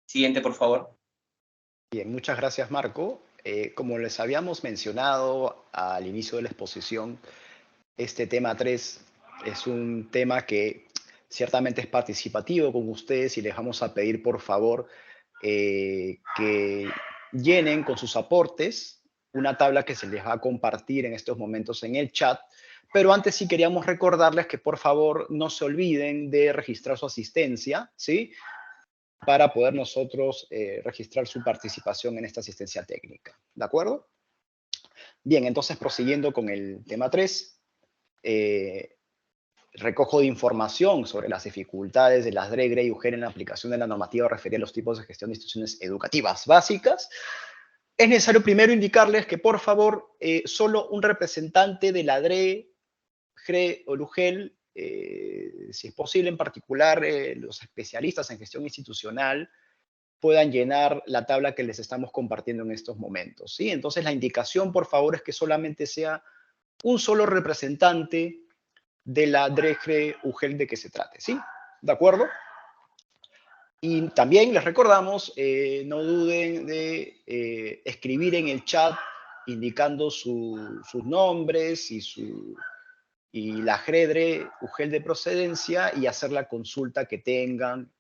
Siguiente, por favor. Bien, muchas gracias, Marco. Como les habíamos mencionado al inicio de la exposición, este tema 3 es un tema que ciertamente es participativo con ustedes y les vamos a pedir, por favor, que llenen con sus aportes una tabla que se les va a compartir en estos momentos en el chat. Pero antes sí queríamos recordarles que, por favor, no se olviden de registrar su asistencia, ¿sí? Para poder nosotros registrar su participación en esta asistencia técnica. ¿De acuerdo? Bien, entonces prosiguiendo con el tema 3, recojo de información sobre las dificultades de las DRE, GRE y UGEL en la aplicación de la normativa referida a los tipos de gestión de instituciones educativas básicas. Es necesario primero indicarles que, por favor, solo un representante de la DRE, GRE o UGEL, si es posible, en particular los especialistas en gestión institucional, puedan llenar la tabla que les estamos compartiendo en estos momentos, ¿sí? Entonces, la indicación, por favor, es que solamente sea un solo representante de la DRE, UGEL de que se trate, ¿sí? ¿De acuerdo? Y también les recordamos, no duden de escribir en el chat indicando sus nombres y la GRE, UGEL de procedencia y hacer la consulta que tengan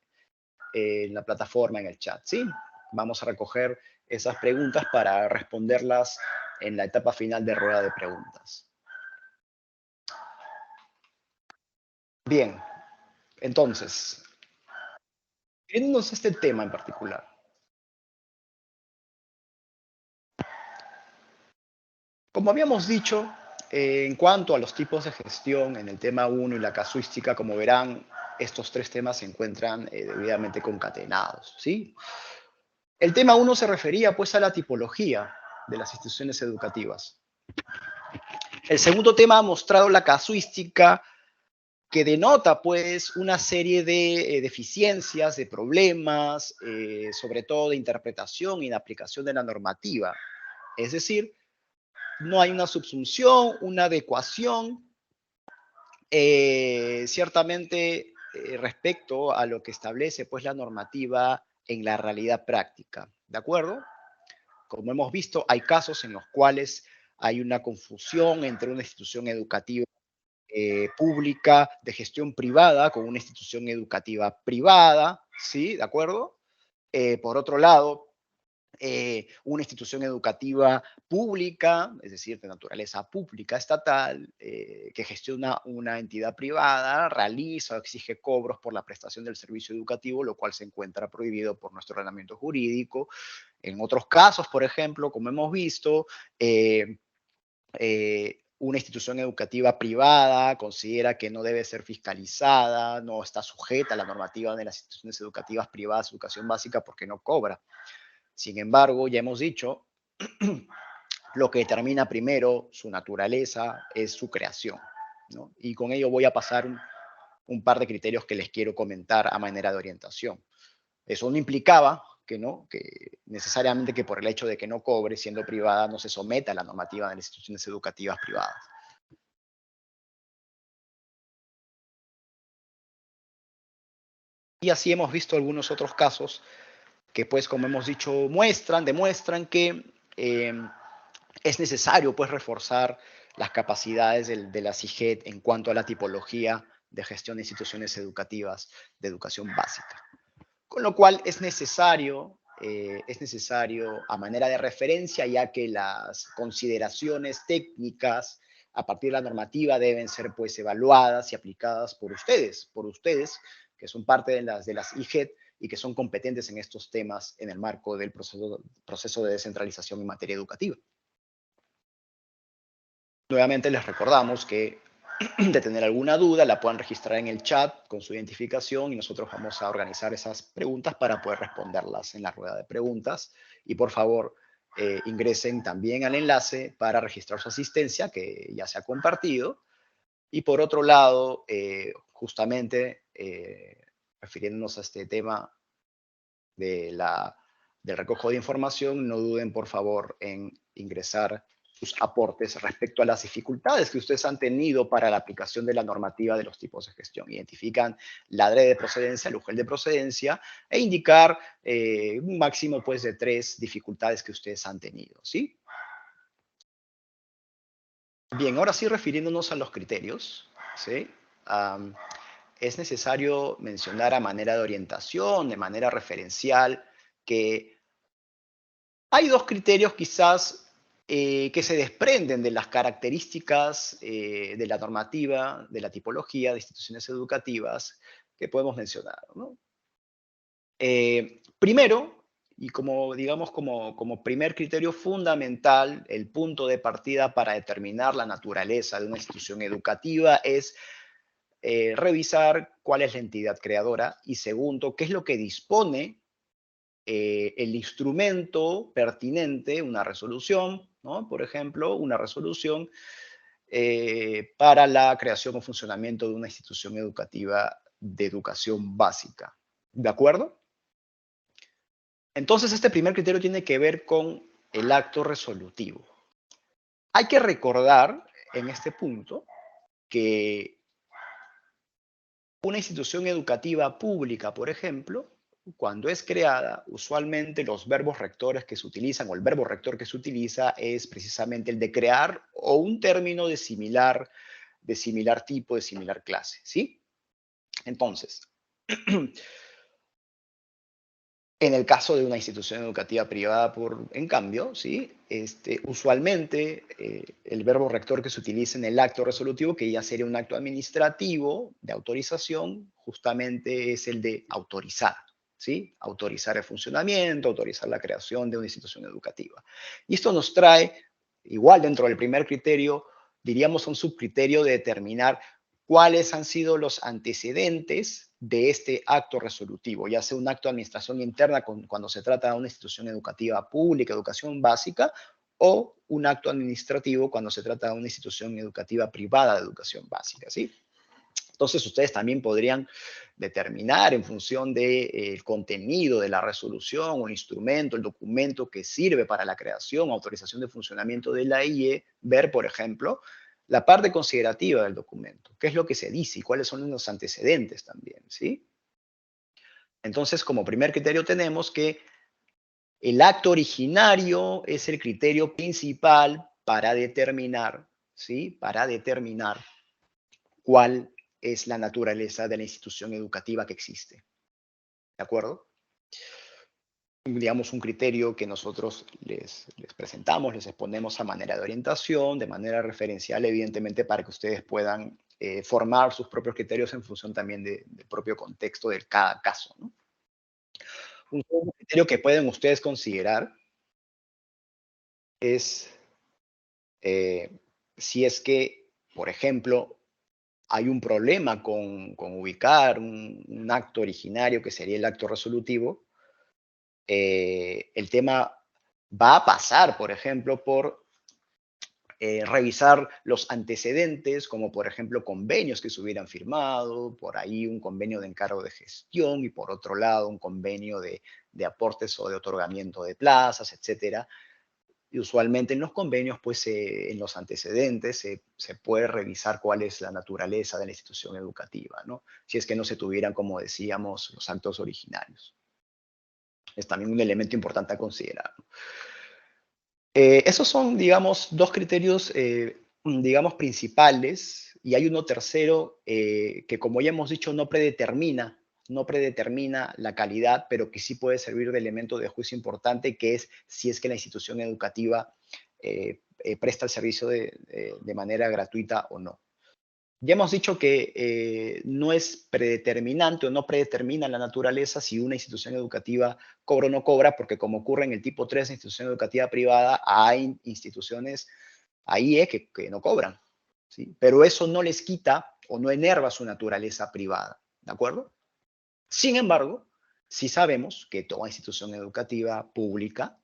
en la plataforma, en el chat, ¿sí? Vamos a recoger esas preguntas para responderlas en la etapa final de rueda de preguntas. Bien, entonces, Refiriéndonos a este tema en particular. Como habíamos dicho, en cuanto a los tipos de gestión, en el tema 1 y la casuística, como verán, estos tres temas se encuentran debidamente concatenados, ¿sí? El tema 1 se refería pues a la tipología de las instituciones educativas. El segundo tema ha mostrado la casuística, que denota pues una serie de deficiencias, de problemas, sobre todo de interpretación y de aplicación de la normativa. Es decir, no hay una subsunción, una adecuación, ciertamente respecto a lo que establece pues la normativa en la realidad práctica, ¿de acuerdo? Como hemos visto, hay casos en los cuales hay una confusión entre una institución educativa pública de gestión privada con una institución educativa privada, ¿sí? ¿De acuerdo? Por otro lado, una institución educativa pública, es decir, de naturaleza pública estatal, que gestiona una entidad privada, realiza o exige cobros por la prestación del servicio educativo, lo cual se encuentra prohibido por nuestro ordenamiento jurídico. En otros casos, por ejemplo, como hemos visto, una institución educativa privada considera que no debe ser fiscalizada, no está sujeta a la normativa de las instituciones educativas privadas de educación básica porque no cobra. Sin embargo, ya hemos dicho, lo que determina primero su naturaleza es su creación, ¿no? Y con ello voy a pasar un par de criterios que les quiero comentar a manera de orientación. Eso no implicaba que no, que necesariamente que por el hecho de que no cobre, siendo privada, no se someta a la normativa de las instituciones educativas privadas. Y así hemos visto algunos otros casos que, pues, como hemos dicho, demuestran que es necesario, pues, reforzar las capacidades de la CIGED en cuanto a la tipología de gestión de instituciones educativas de educación básica. Con lo cual es necesario a manera de referencia, ya que las consideraciones técnicas a partir de la normativa deben ser pues evaluadas y aplicadas por ustedes, que son parte de las IGED y que son competentes en estos temas en el marco del proceso de descentralización en materia educativa. Nuevamente les recordamos que de tener alguna duda la puedan registrar en el chat con su identificación y nosotros vamos a organizar esas preguntas para poder responderlas en la rueda de preguntas. Y por favor, ingresen también al enlace para registrar su asistencia, que ya se ha compartido. Y por otro lado, justamente refiriéndonos a este tema del recojo de información, no duden por favor en ingresar sus aportes respecto a las dificultades que ustedes han tenido para la aplicación de la normativa de los tipos de gestión. Identifican la ADRE de procedencia, el UGEL de procedencia e indicar un máximo pues de 3 dificultades que ustedes han tenido, ¿sí? Bien, ahora sí refiriéndonos a los criterios, ¿sí? Es necesario mencionar a manera de orientación, de manera referencial, que hay 2 criterios quizás que se desprenden de las características de la normativa, de la tipología de instituciones educativas que podemos mencionar, ¿no? Primero, y como digamos como primer criterio fundamental, el punto de partida para determinar la naturaleza de una institución educativa es revisar cuál es la entidad creadora y segundo, qué es lo que dispone el instrumento pertinente, una resolución, ¿no? Por ejemplo, una resolución para la creación o funcionamiento de una institución educativa de educación básica. ¿De acuerdo? Entonces, este primer criterio tiene que ver con el acto resolutivo. Hay que recordar en este punto que una institución educativa pública, por ejemplo, cuando es creada, usualmente los verbos rectores que se utilizan o el verbo rector que se utiliza es precisamente el de crear o un término de similar tipo, de similar clase, ¿sí? Entonces, en el caso de una institución educativa privada, en cambio, ¿sí? Usualmente el verbo rector que se utiliza en el acto resolutivo, que ya sería un acto administrativo de autorización, justamente es el de autorizar, ¿sí? Autorizar el funcionamiento, autorizar la creación de una institución educativa. Y esto nos trae, igual dentro del primer criterio, diríamos un subcriterio de determinar cuáles han sido los antecedentes de este acto resolutivo, ya sea un acto de administración interna cuando se trata de una institución educativa pública, educación básica, o un acto administrativo cuando se trata de una institución educativa privada de educación básica, ¿sí? Entonces, ustedes también podrían determinar en función del contenido de la resolución o el instrumento, el documento que sirve para la creación o autorización de funcionamiento de la IE, ver, por ejemplo, la parte considerativa del documento, qué es lo que se dice y cuáles son los antecedentes también, ¿sí? Entonces, como primer criterio tenemos que el acto originario es el criterio principal para determinar, ¿sí? Para determinar cuál es la naturaleza de la institución educativa que existe. ¿De acuerdo? Digamos, un criterio que nosotros les presentamos, les exponemos a manera de orientación, de manera referencial, evidentemente, para que ustedes puedan formar sus propios criterios en función también del propio contexto de cada caso, ¿no? Un segundo criterio que pueden ustedes considerar es si es que, por ejemplo, hay un problema con ubicar un acto originario que sería el acto resolutivo, el tema va a pasar, por ejemplo, por revisar los antecedentes, como por ejemplo convenios que se hubieran firmado, por ahí un convenio de encargo de gestión y por otro lado un convenio de aportes o de otorgamiento de plazas, etcétera. Y usualmente en los convenios, pues en los antecedentes se puede revisar cuál es la naturaleza de la institución educativa, ¿no? Si es que no se tuvieran, como decíamos, los actos originarios. Es también un elemento importante a considerar, ¿no? Esos son, digamos, dos criterios, digamos, principales, y hay uno tercero que, como ya hemos dicho, no predetermina la calidad, pero que sí puede servir de elemento de juicio importante, que es si es que la institución educativa presta el servicio de manera gratuita o no. Ya hemos dicho que no es predeterminante o no predetermina la naturaleza si una institución educativa cobra o no cobra, porque como ocurre en el tipo 3 de institución educativa privada, hay instituciones ahí que no cobran, ¿sí? Pero eso no les quita o no enerva su naturaleza privada, ¿de acuerdo? Sin embargo, sí sabemos que toda institución educativa pública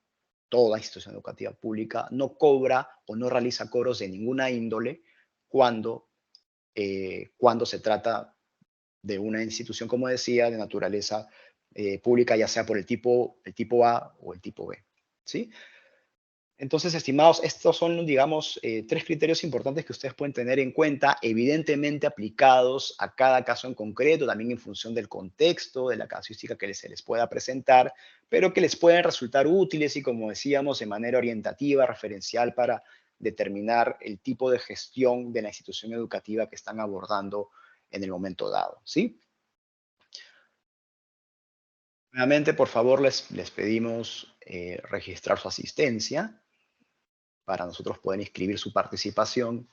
no cobra o no realiza cobros de ninguna índole cuando se trata de una institución, como decía, de naturaleza pública, ya sea por el tipo A o el tipo B, ¿sí? Entonces, estimados, estos son, digamos, tres criterios importantes que ustedes pueden tener en cuenta, evidentemente aplicados a cada caso en concreto, también en función del contexto, de la casuística que se les pueda presentar, pero que les pueden resultar útiles y, como decíamos, de manera orientativa, referencial para determinar el tipo de gestión de la institución educativa que están abordando en el momento dado, ¿sí? Nuevamente, por favor, les pedimos registrar su asistencia para nosotros poder inscribir su participación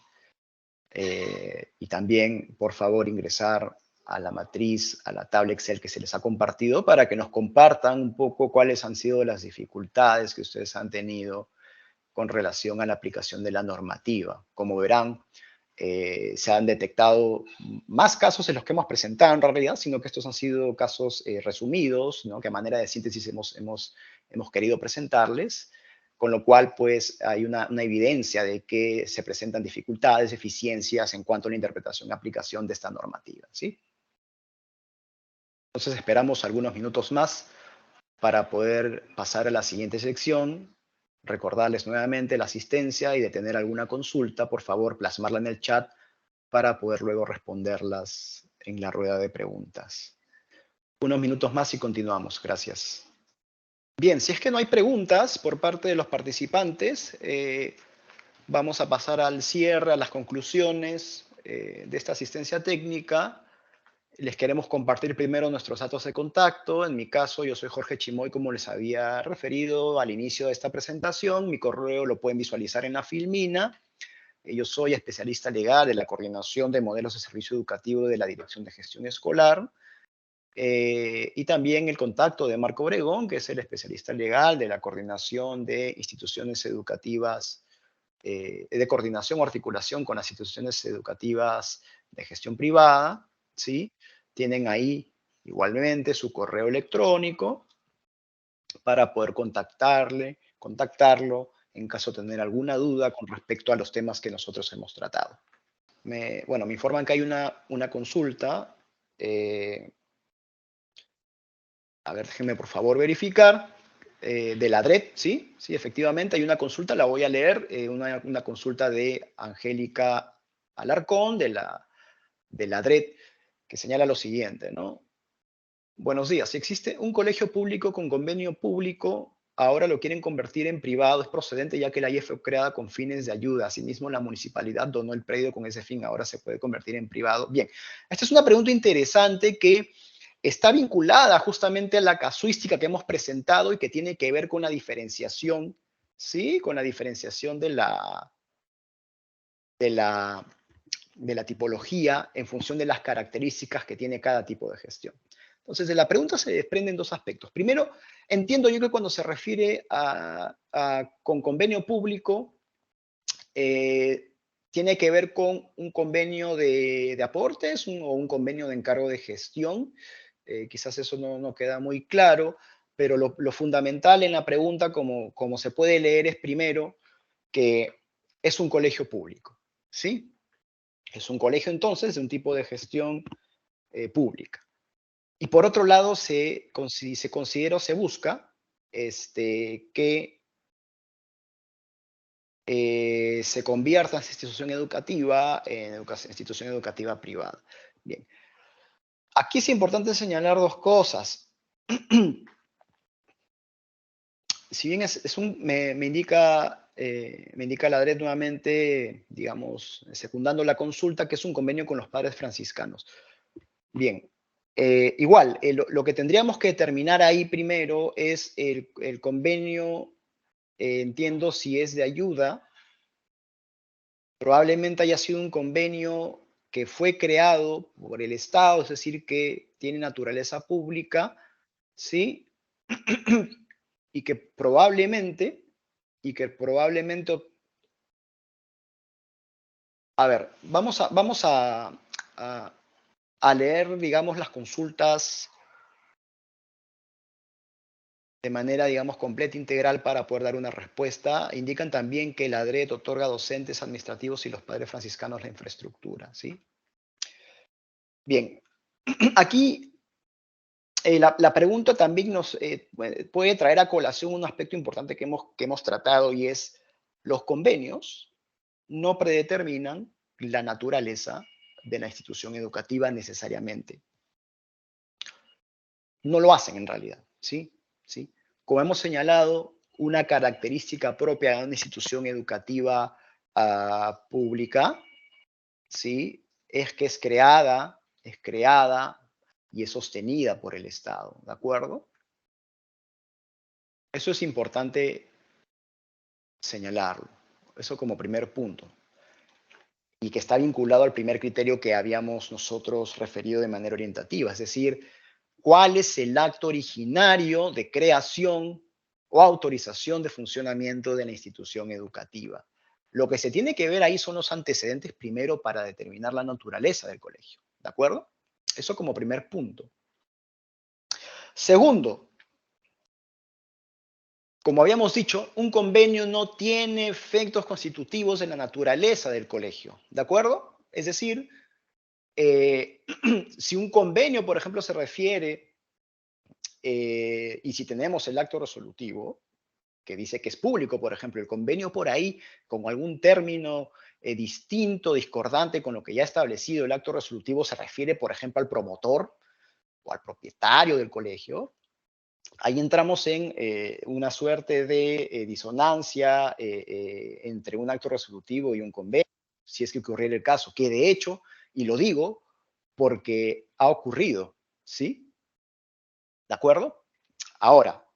y también, por favor, ingresar a la matriz, a la tabla Excel que se les ha compartido para que nos compartan un poco cuáles han sido las dificultades que ustedes han tenido con relación a la aplicación de la normativa. Como verán, se han detectado más casos en los que hemos presentado en realidad, sino que estos han sido casos resumidos, ¿no? Que a manera de síntesis hemos querido presentarles, con lo cual pues hay una evidencia de que se presentan dificultades, deficiencias en cuanto a la interpretación y aplicación de esta normativa, ¿sí? Entonces esperamos algunos minutos más para poder pasar a la siguiente sección. Recordarles nuevamente la asistencia y de tener alguna consulta, por favor, plasmarla en el chat para poder luego responderlas en la rueda de preguntas. Unos minutos más y continuamos. Gracias. Bien, si es que no hay preguntas por parte de los participantes, vamos a pasar al cierre, a las conclusiones de esta asistencia técnica. Les queremos compartir primero nuestros datos de contacto. En mi caso, yo soy Jorge Chimoy, como les había referido al inicio de esta presentación. Mi correo lo pueden visualizar en la filmina. Yo soy especialista legal de la Coordinación de Modelos de Servicio Educativo de la Dirección de Gestión Escolar. y también el contacto de Marco Obregón, que es el especialista legal de la coordinación de instituciones educativas, de coordinación o articulación con las instituciones educativas de gestión privada, ¿sí? Tienen ahí igualmente su correo electrónico para poder contactarlo en caso de tener alguna duda con respecto a los temas que nosotros hemos tratado. Bueno, me informan que hay una consulta. A ver, déjenme por favor verificar. De la DRED, ¿sí? Sí, efectivamente, hay una consulta, la voy a leer, una consulta de Angélica Alarcón, de la DRED, que señala lo siguiente, ¿no? Buenos días, si existe un colegio público con convenio público, ahora lo quieren convertir en privado, es procedente ya que la IE fue creada con fines de ayuda. Asimismo, la municipalidad donó el predio con ese fin, ahora se puede convertir en privado. Bien, esta es una pregunta interesante que está vinculada justamente a la casuística que hemos presentado y que tiene que ver con la diferenciación, ¿sí? Con la diferenciación de la tipología en función de las características que tiene cada tipo de gestión. Entonces, de la pregunta se desprenden dos aspectos. Primero, entiendo yo que cuando se refiere con convenio público, tiene que ver con un convenio de aportes o un convenio de encargo de gestión. Quizás eso no queda muy claro, pero lo fundamental en la pregunta, como se puede leer, es primero que es un colegio público, ¿sí? Es un colegio entonces de un tipo de gestión pública. Y por otro lado, se considera o se busca que se convierta esa institución educativa en institución educativa privada. Bien. Aquí es importante señalar dos cosas. Si bien me indica la DRED nuevamente, digamos, secundando la consulta, que es un convenio con los padres franciscanos. Bien, igual, lo que tendríamos que determinar ahí primero es el convenio, entiendo si es de ayuda, probablemente haya sido un convenio que fue creado por el Estado, es decir, que tiene naturaleza pública, ¿sí? y que probablemente, a ver, vamos a leer, digamos, las consultas de manera, digamos, completa, integral para poder dar una respuesta. Indican también que la DRED otorga docentes administrativos y los padres franciscanos la infraestructura, ¿sí? Bien, aquí la pregunta también nos puede traer a colación un aspecto importante que hemos tratado, y es los convenios no predeterminan la naturaleza de la institución educativa necesariamente. No lo hacen en realidad, ¿sí? ¿Sí? Como hemos señalado, una característica propia de una institución educativa pública, ¿sí? Es que es creada y es sostenida por el Estado, ¿de acuerdo? Eso es importante señalarlo, eso como primer punto, y que está vinculado al primer criterio que habíamos nosotros referido de manera orientativa, es decir, cuál es el acto originario de creación o autorización de funcionamiento de la institución educativa. Lo que se tiene que ver ahí son los antecedentes primero para determinar la naturaleza del colegio, ¿de acuerdo? Eso como primer punto. Segundo, como habíamos dicho, un convenio no tiene efectos constitutivos en la naturaleza del colegio, ¿de acuerdo? Es decir, si un convenio, por ejemplo, se refiere, y si tenemos el acto resolutivo, que dice que es público, por ejemplo, el convenio por ahí, con algún término distinto, discordante con lo que ya ha establecido el acto resolutivo, se refiere, por ejemplo, al promotor o al propietario del colegio, ahí entramos en una suerte de disonancia entre un acto resolutivo y un convenio, si es que ocurriera el caso, que de hecho, y lo digo porque ha ocurrido, ¿sí? ¿De acuerdo? Ahora,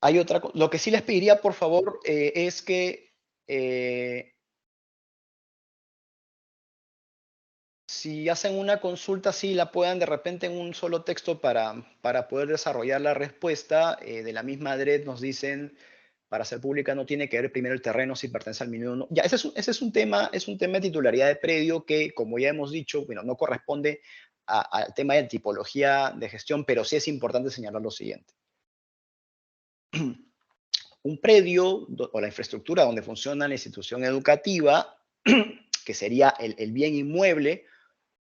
hay otra cosa. Lo que sí les pediría, por favor, es que si hacen una consulta, sí la puedan de repente en un solo texto para poder desarrollar la respuesta. De la misma DRED nos dicen, para ser pública no tiene que ver primero el terreno si pertenece al minuto o no. Ya, ese es un tema de titularidad de predio que, como ya hemos dicho, bueno, no corresponde al tema de tipología de gestión, pero sí es importante señalar lo siguiente. Un predio o la infraestructura donde funciona la institución educativa, que sería el bien inmueble,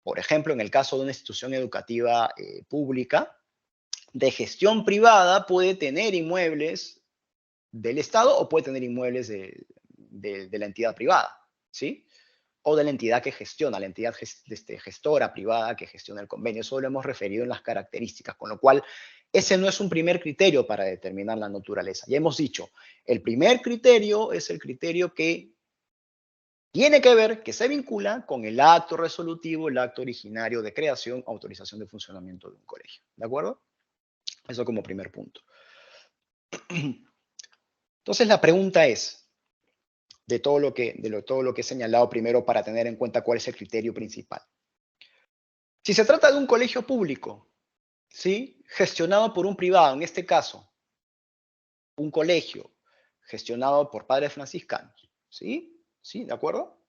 por ejemplo, en el caso de una institución educativa pública, de gestión privada puede tener inmuebles del Estado o puede tener inmuebles de la entidad privada, ¿sí? O de la entidad que gestiona, la entidad gestora privada que gestiona el convenio. Eso lo hemos referido en las características, con lo cual ese no es un primer criterio para determinar la naturaleza. Ya hemos dicho, el primer criterio es el criterio que tiene que ver, que se vincula con el acto resolutivo, el acto originario de creación, autorización de funcionamiento de un colegio. ¿De acuerdo? Eso como primer punto. Entonces la pregunta es, de todo lo que he señalado primero para tener en cuenta cuál es el criterio principal. Si se trata de un colegio público, ¿sí? Gestionado por un privado, en este caso, un colegio gestionado por padres franciscanos, ¿sí? ¿Sí? ¿De acuerdo?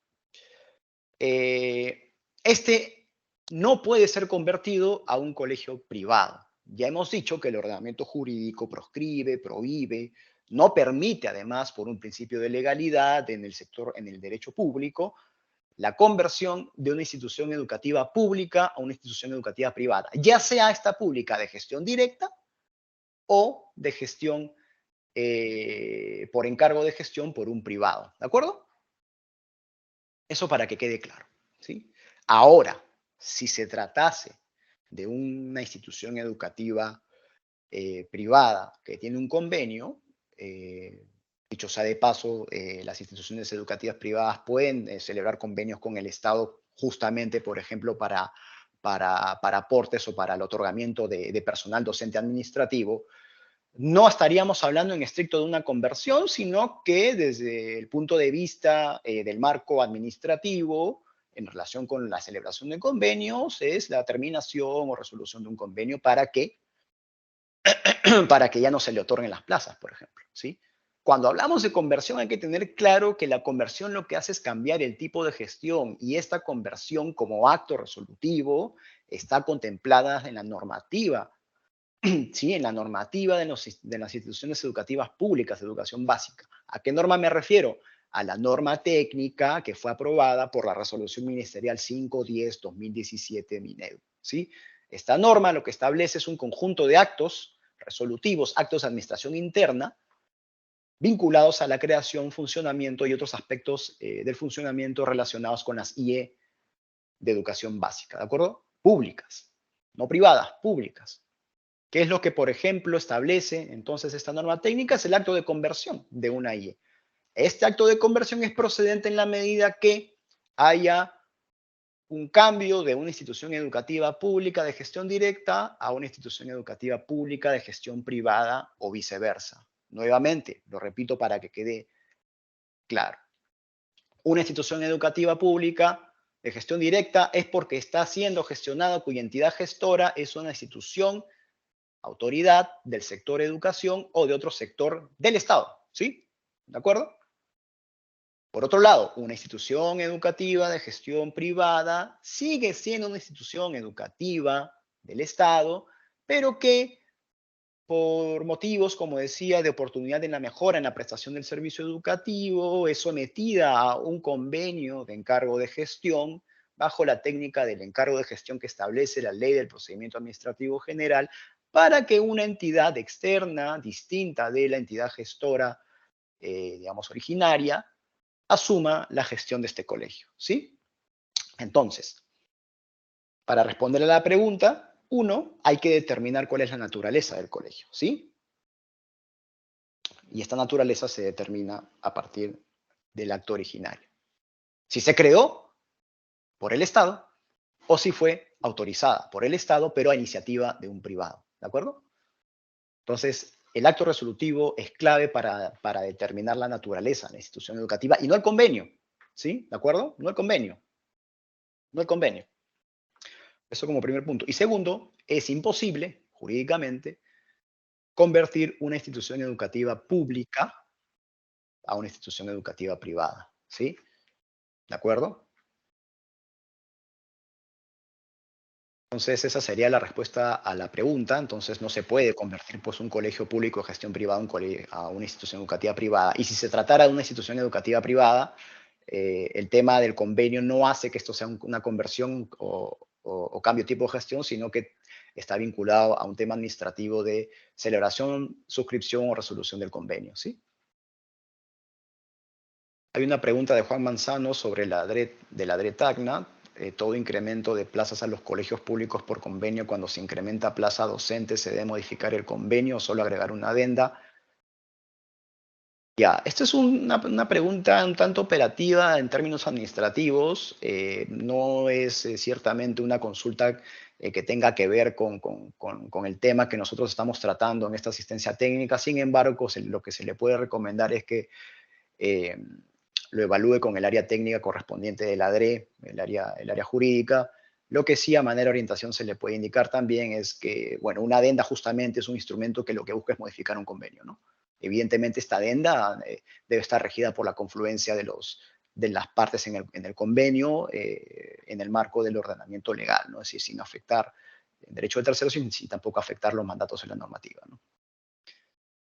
Este no puede ser convertido a un colegio privado. Ya hemos dicho que el ordenamiento jurídico proscribe, prohíbe, no permite además, por un principio de legalidad en el sector, en el derecho público, la conversión de una institución educativa pública a una institución educativa privada, ya sea esta pública de gestión directa o de gestión por encargo de gestión por un privado. ¿De acuerdo? Eso para que quede claro, ¿sí? Ahora, si se tratase de una institución educativa privada que tiene un convenio, dicho sea de paso, las instituciones educativas privadas pueden celebrar convenios con el Estado justamente, por ejemplo, para aportes o para el otorgamiento de personal docente administrativo. No estaríamos hablando en estricto de una conversión, sino que desde el punto de vista del marco administrativo, en relación con la celebración de convenios, es la terminación o resolución de un convenio para que ya no se le otorguen las plazas, por ejemplo, ¿sí? Cuando hablamos de conversión hay que tener claro que la conversión lo que hace es cambiar el tipo de gestión y esta conversión como acto resolutivo está contemplada en la normativa, ¿sí? En la normativa de las instituciones educativas públicas de educación básica. ¿A qué norma me refiero? A la norma técnica que fue aprobada por la Resolución Ministerial 510-2017 Minedu, ¿sí? Esta norma lo que establece es un conjunto de actos resolutivos, actos de administración interna, vinculados a la creación, funcionamiento y otros aspectos del funcionamiento relacionados con las IE de educación básica, ¿de acuerdo? Públicas, no privadas, públicas. ¿Qué es lo que, por ejemplo, establece entonces esta norma técnica? Es el acto de conversión de una IE. Este acto de conversión es procedente en la medida que haya un cambio de una institución educativa pública de gestión directa a una institución educativa pública de gestión privada o viceversa. Nuevamente, lo repito para que quede claro. Una institución educativa pública de gestión directa es porque está siendo gestionada cuya entidad gestora es una institución, autoridad del sector educación o de otro sector del Estado, ¿sí? ¿De acuerdo? Por otro lado, una institución educativa de gestión privada sigue siendo una institución educativa del Estado, pero que por motivos, como decía, de oportunidad en la mejora en la prestación del servicio educativo, es sometida a un convenio de encargo de gestión bajo la técnica del encargo de gestión que establece la Ley del Procedimiento Administrativo General para que una entidad externa, distinta de la entidad gestora, digamos, originaria, asuma la gestión de este colegio, ¿sí? Entonces, para responder a la pregunta, uno, hay que determinar cuál es la naturaleza del colegio, ¿sí? Y esta naturaleza se determina a partir del acto originario. Si se creó por el Estado o si fue autorizada por el Estado, pero a iniciativa de un privado, ¿de acuerdo? Entonces, el acto resolutivo es clave para determinar la naturaleza de la institución educativa y no el convenio, ¿sí? ¿De acuerdo? No el convenio. No el convenio. Eso como primer punto. Y segundo, es imposible, jurídicamente, convertir una institución educativa pública a una institución educativa privada. ¿Sí? ¿De acuerdo? Entonces, esa sería la respuesta a la pregunta. Entonces, no se puede convertir pues, un colegio público de gestión privada a una institución educativa privada. Y si se tratara de una institución educativa privada, el tema del convenio no hace que esto sea una conversión o cambio de tipo de gestión, sino que está vinculado a un tema administrativo de celebración, suscripción o resolución del convenio. ¿Sí? Hay una pregunta de Juan Manzano sobre la DRE-TACNA. Todo incremento de plazas a los colegios públicos por convenio, cuando se incrementa plaza docente, ¿se debe modificar el convenio o solo agregar una adenda? Ya, esta es una pregunta un tanto operativa en términos administrativos. No es ciertamente una consulta que tenga que ver con el tema que nosotros estamos tratando en esta asistencia técnica. Sin embargo, lo que se le puede recomendar es que lo evalúe con el área técnica correspondiente de la DRE, el área jurídica. Lo que sí a manera de orientación se le puede indicar también es que, bueno, una adenda justamente es un instrumento que lo que busca es modificar un convenio, ¿no? Evidentemente esta adenda debe estar regida por la confluencia de las partes en el convenio en el marco del ordenamiento legal, ¿no? Es decir, sin afectar el derecho de terceros y sin tampoco afectar los mandatos de la normativa, ¿no?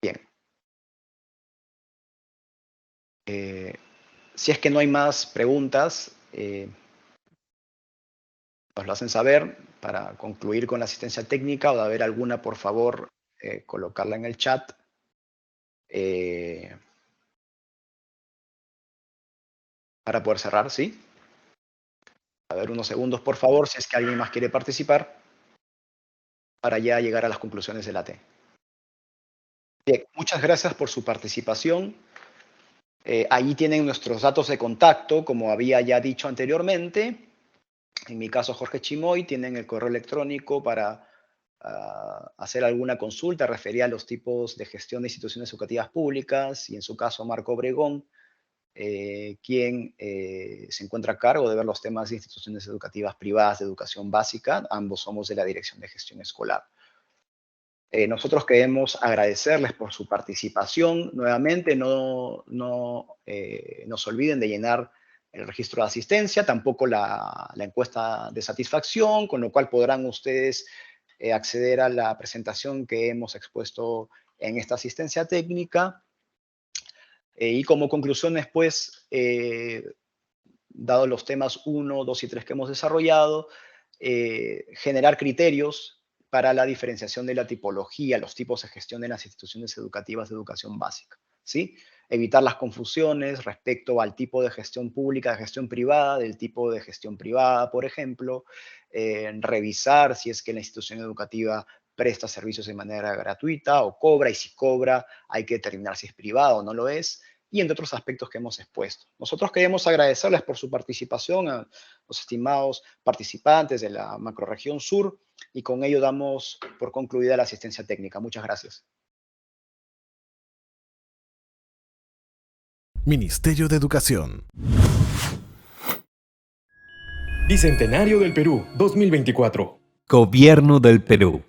Bien. Si es que no hay más preguntas, nos lo hacen saber para concluir con la asistencia técnica, o de haber alguna, por favor, colocarla en el chat. Para poder cerrar, ¿sí? A ver, unos segundos, por favor, si es que alguien más quiere participar, para ya llegar a las conclusiones de la T. Bien, muchas gracias por su participación. Ahí tienen nuestros datos de contacto, como había ya dicho anteriormente. En mi caso, Jorge Chimoy, tienen el correo electrónico para hacer alguna consulta referida a los tipos de gestión de instituciones educativas públicas, y en su caso, Marco Obregón, quien se encuentra a cargo de ver los temas de instituciones educativas privadas de educación básica. Ambos somos de la Dirección de Gestión Escolar. Nosotros queremos agradecerles por su participación. Nuevamente, no se olviden de llenar el registro de asistencia, tampoco la encuesta de satisfacción, con lo cual podrán ustedes acceder a la presentación que hemos expuesto en esta asistencia técnica. Y como conclusiones, pues, dado los temas 1, 2 y 3 que hemos desarrollado, generar criterios para la diferenciación de la tipología, los tipos de gestión de las instituciones educativas de educación básica, ¿sí? Evitar las confusiones respecto al tipo de gestión pública, de gestión privada, del tipo de gestión privada, por ejemplo, revisar si es que la institución educativa presta servicios de manera gratuita o cobra, y si cobra hay que determinar si es privado o no lo es, y entre otros aspectos que hemos expuesto. Nosotros queremos agradecerles por su participación a los estimados participantes de la macrorregión sur, y con ello damos por concluida la asistencia técnica. Muchas gracias. Ministerio de Educación. Bicentenario del Perú, 2024. Gobierno del Perú.